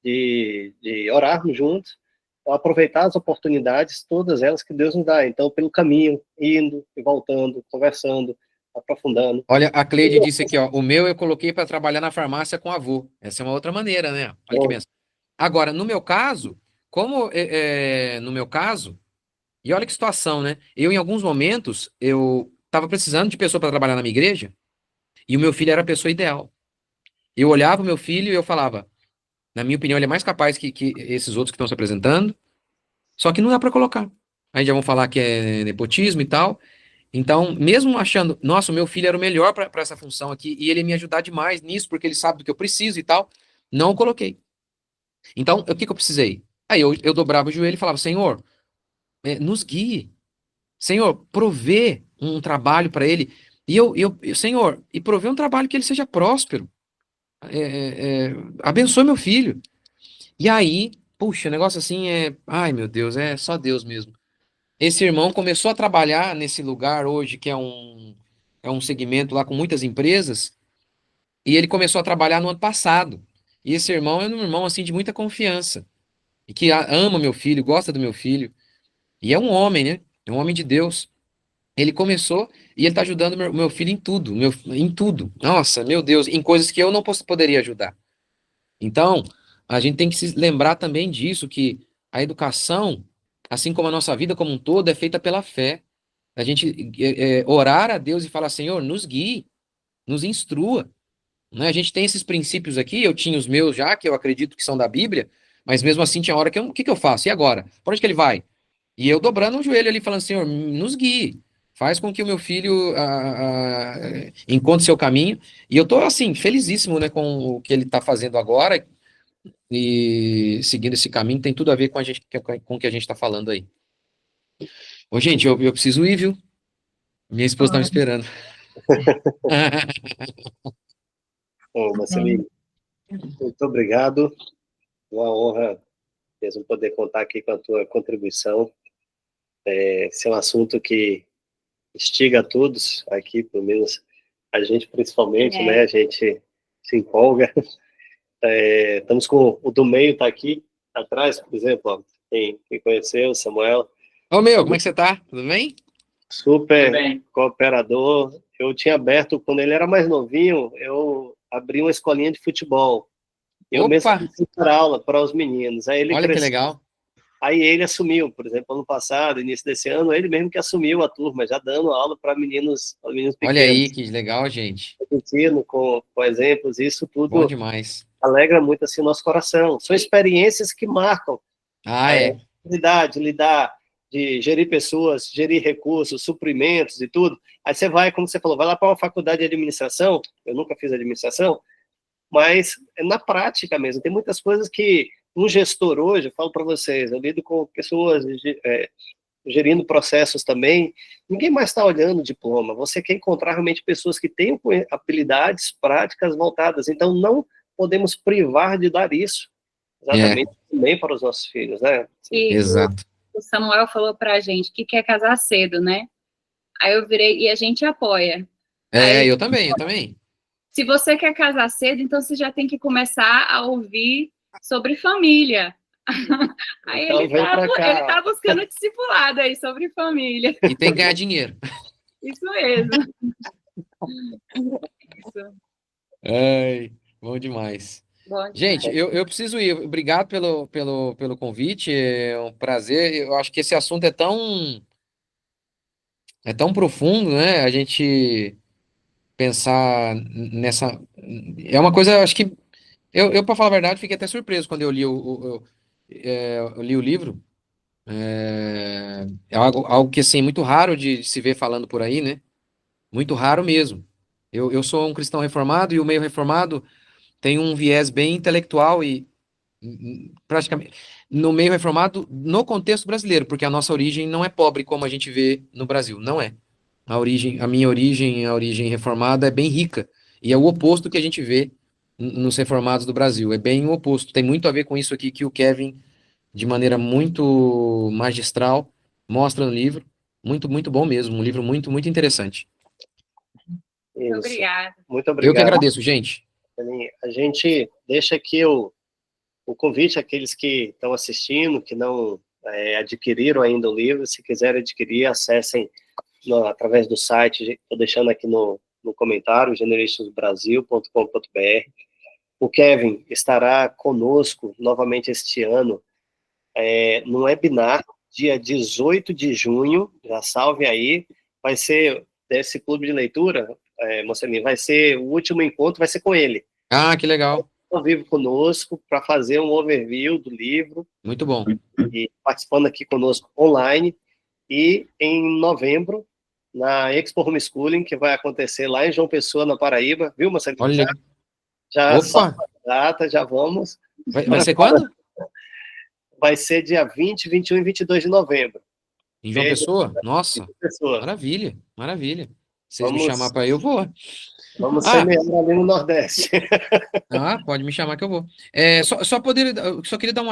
de orarmos juntos, aproveitar as oportunidades, todas elas que Deus nos dá. Então, pelo caminho, indo e voltando, conversando, aprofundando. Olha, a Cleide disse aqui, o meu eu coloquei para trabalhar na farmácia com avô. Essa é uma outra maneira, né? Olha que benção. Agora, no meu caso, e olha que situação, né? Eu, em alguns momentos, eu estava precisando de pessoa para trabalhar na minha igreja, e o meu filho era a pessoa ideal. Eu olhava o meu filho e eu falava, na minha opinião, ele é mais capaz que esses outros que estão se apresentando, só que não dá para colocar. Aí já vão falar que é nepotismo e tal. Então, mesmo achando, nossa, o meu filho era o melhor para essa função aqui, e ele ia me ajudar demais nisso, porque ele sabe do que eu preciso e tal, não o coloquei. Então, o que que eu precisei? Aí eu dobrava o joelho e falava, Senhor, nos guie. Senhor, provê um trabalho para ele. Senhor, e provê um trabalho que ele seja próspero. Abençoe meu filho. E aí, puxa, o negócio assim ai meu Deus, é só Deus mesmo. Esse irmão começou a trabalhar nesse lugar hoje, que é um segmento lá com muitas empresas, e ele começou a trabalhar no ano passado. E esse irmão é um irmão assim de muita confiança, e que ama meu filho, gosta do meu filho, e é um homem, né? É um homem de Deus. Ele começou e ele tá ajudando meu filho em tudo, em tudo. Nossa, meu Deus, em coisas que eu não poderia ajudar. Então, a gente tem que se lembrar também disso, que a educação, assim como a nossa vida como um todo, é feita pela fé. A gente orar a Deus e falar, Senhor, nos guie, nos instrua. Né? A gente tem esses princípios aqui, eu tinha os meus já, que eu acredito que são da Bíblia, mas mesmo assim tinha hora que o que que eu faço? E agora? Por onde que ele vai? E eu dobrando o joelho ali, falando, Senhor, nos guie. Faz com que o meu filho encontre seu caminho. E eu tô, assim, felizíssimo, né, com o que ele tá fazendo agora e seguindo esse caminho. Tem tudo a ver com a gente, com o que a gente tá falando aí. Ô, gente, eu preciso ir, viu? Minha esposa tá me esperando. Bom, Marcelinho, muito obrigado. Uma honra mesmo poder contar aqui com a tua contribuição. Esse é um assunto que instiga a todos aqui, pelo menos a gente principalmente, né? A gente se empolga. Estamos com o do meio, tá aqui atrás, por exemplo, ó, quem conheceu, o Samuel. Ô, meu, como é que você tá? Tudo bem? Super cooperador. Eu tinha aberto, quando ele era mais novinho, eu abri uma escolinha de futebol. Eu mesmo fiz aula para os meninos. Aí ele Olha cresceu. Que legal. Aí ele assumiu, por exemplo, ano passado, início desse ano, ele mesmo que assumiu a turma, já dando aula para meninos pequenos. Olha aí, que legal, gente. Com exemplos, isso tudo Bom demais. alegra muito assim o nosso coração. São experiências que marcam. Lidar, de gerir pessoas, gerir recursos, suprimentos e tudo. Aí você vai, como você falou, vai lá para uma faculdade de administração, eu nunca fiz administração, mas na prática mesmo, tem muitas coisas que um gestor hoje, eu falo para vocês, eu lido com pessoas gerindo processos também, ninguém mais está olhando o diploma, você quer encontrar realmente pessoas que tenham habilidades práticas voltadas, então não podemos privar de dar isso, exatamente também para os nossos filhos, né? Exato. O Samuel falou pra gente que quer casar cedo, né? Aí eu virei, e a gente apoia. Eu também. Se você quer casar cedo, então você já tem que começar a ouvir sobre família. Aí então, ele tá buscando discipulado aí sobre família. E tem que ganhar dinheiro. Isso mesmo. Bom demais. Gente, eu preciso ir. Obrigado pelo convite. É um prazer. Eu acho que esse assunto é tão profundo, né? A gente pensar nessa. É uma coisa, acho que. Para falar a verdade, fiquei até surpreso quando eu li eu li o livro. É algo que, assim, muito raro de se ver falando por aí, né? Muito raro mesmo. Eu sou um cristão reformado e o meio reformado tem um viés bem intelectual e praticamente no meio reformado, no contexto brasileiro, porque a nossa origem não é pobre como a gente vê no Brasil, não é. A minha origem, a origem reformada é bem rica e é o oposto que a gente vê nos reformados do Brasil, é bem o oposto. Tem muito a ver com isso aqui que o Kevin, de maneira muito magistral, mostra no livro. Muito, muito bom mesmo, um livro muito, muito interessante. Muito obrigada. Muito obrigado. Eu que agradeço, gente. A gente deixa aqui o convite àqueles que estão assistindo, que não adquiriram ainda o livro, se quiserem adquirir, acessem através do site, estou deixando aqui no comentário, generationsbrasil.com.br. O Kevin estará conosco novamente este ano, no webinar, dia 18 de junho, já salve aí, vai ser desse clube de leitura, Marcelinho, vai ser o último encontro, vai ser com ele. Ah, que legal. Ao vivo conosco para fazer um overview do livro. Muito bom. E participando aqui conosco online. E em novembro, na Expo Homeschooling, que vai acontecer lá em João Pessoa, na Paraíba, viu, Marcelo? Olha. Já só Opa! a data, já vamos. Vai ser quando? Vai ser dia 20, 21 e 22 de novembro. Em João Veja, Pessoa? Nossa, João Pessoa. maravilha, maravilha. Se vocês me Vamos, chamar para ir, eu vou. vamos Ah, semear ali no Nordeste. pode me chamar que eu vou. Eu só queria dar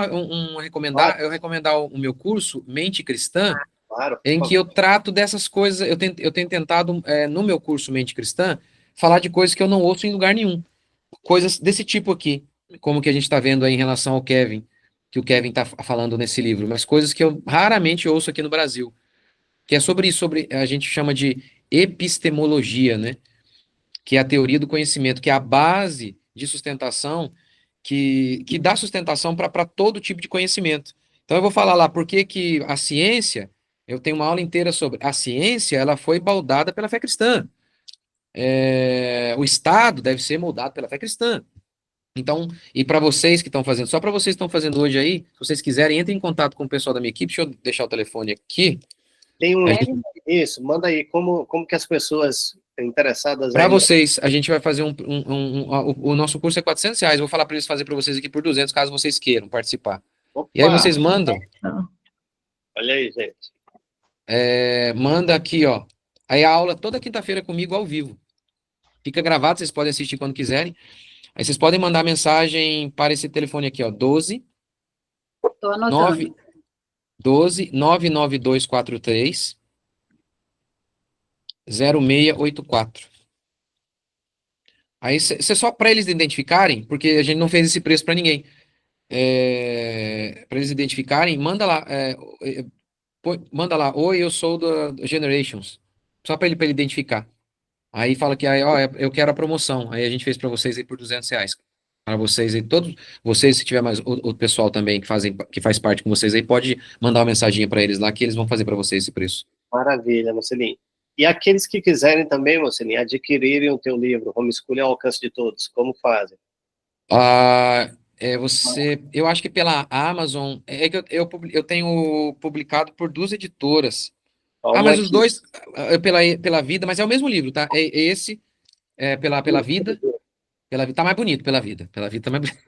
eu recomendar o meu curso Mente Cristã, Claro, por em que eu favor. trato dessas coisas. Eu tenho tentado, no meu curso Mente Cristã, falar de coisas que eu não ouço em lugar nenhum. Coisas desse tipo aqui, como que a gente está vendo aí em relação ao Kevin, que o Kevin está falando nesse livro, mas coisas que eu raramente ouço aqui no Brasil, que é sobre isso, a gente chama de epistemologia, né? Que é a teoria do conhecimento, que é a base de sustentação que dá sustentação para todo tipo de conhecimento. Então eu vou falar lá por que que a ciência, eu tenho uma aula inteira sobre a ciência, ela foi baldada pela fé cristã. O Estado deve ser moldado pela fé cristã. Então, e para vocês que estão fazendo, só para vocês que estão fazendo hoje aí, se vocês quiserem, entrem em contato com o pessoal da minha equipe. Deixa eu deixar o telefone aqui. Tem um A link. gente- Isso, manda aí. Como que as pessoas interessadas Para aí... vocês, a gente vai fazer o nosso curso é R$ 400. Eu vou falar para eles fazer para vocês aqui por 200, caso vocês queiram participar. E aí Opa, vocês mandam, olha aí, gente. manda aqui, ó. Aí a aula toda quinta-feira comigo ao vivo. Fica gravado, vocês podem assistir quando quiserem. Aí vocês podem mandar mensagem para esse telefone aqui, ó, 12 Tô anotando. 9 12 99243 0684. Aí você só para eles identificarem, porque a gente não fez esse preço para ninguém. Para eles identificarem, manda lá, manda lá, oi, eu sou da Generations. Só para ele identificar. Aí fala que aí, ó, eu quero a promoção. Aí a gente fez para vocês aí por R$ 200. Para vocês aí, todos vocês, se tiver mais o pessoal também que faz parte com vocês aí, pode mandar uma mensaginha para eles lá que eles vão fazer para vocês esse preço. Maravilha, Mocelinho. E aqueles que quiserem também, Mocelinho, adquirirem o teu livro, Homeschooling ao Alcance de Todos, como fazem? Eu acho que pela Amazon, é que eu tenho publicado por 2 editoras. Vamos Mas os aqui. dois, pela vida, mas é o mesmo livro, tá? Esse, pela vida, tá mais bonito, pela vida tá mais bonito.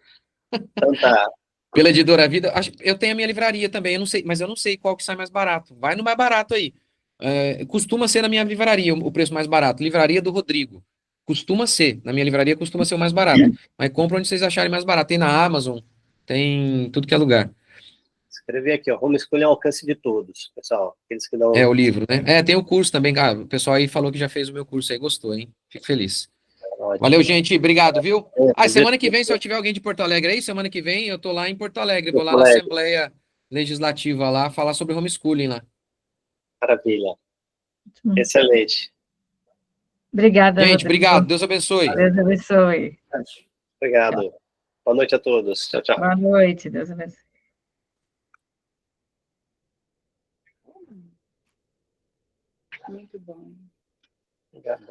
Então tá. Pela editora Vida, eu tenho a minha livraria também, eu não sei, mas eu não sei qual que sai mais barato. Vai no mais barato aí. Costuma ser na minha livraria o preço mais barato. Livraria do Rodrigo. Costuma ser. Na minha livraria costuma ser o mais barato. Mas compra onde vocês acharem mais barato. Tem na Amazon, tem tudo que é lugar. Escrevi aqui, ó, Homeschooling ao Alcance de Todos, pessoal. Aqueles que não... É o livro, né? Tem o curso também. O pessoal aí falou que já fez o meu curso aí, gostou, hein? Fico feliz. Ótimo. Valeu, gente. Obrigado, viu? É, Semana que vem, se eu tiver alguém de Porto Alegre aí, semana que vem eu tô lá em Porto Alegre. Vou lá Porto na Alegre. Assembleia Legislativa lá, falar sobre homeschooling lá. Maravilha. Excelente. Obrigada, Gente, Rodrigo. obrigado. Deus abençoe. Deus abençoe. Obrigado. Boa noite a todos. Tchau, tchau. Boa noite. Deus abençoe. Muito bom. Obrigado.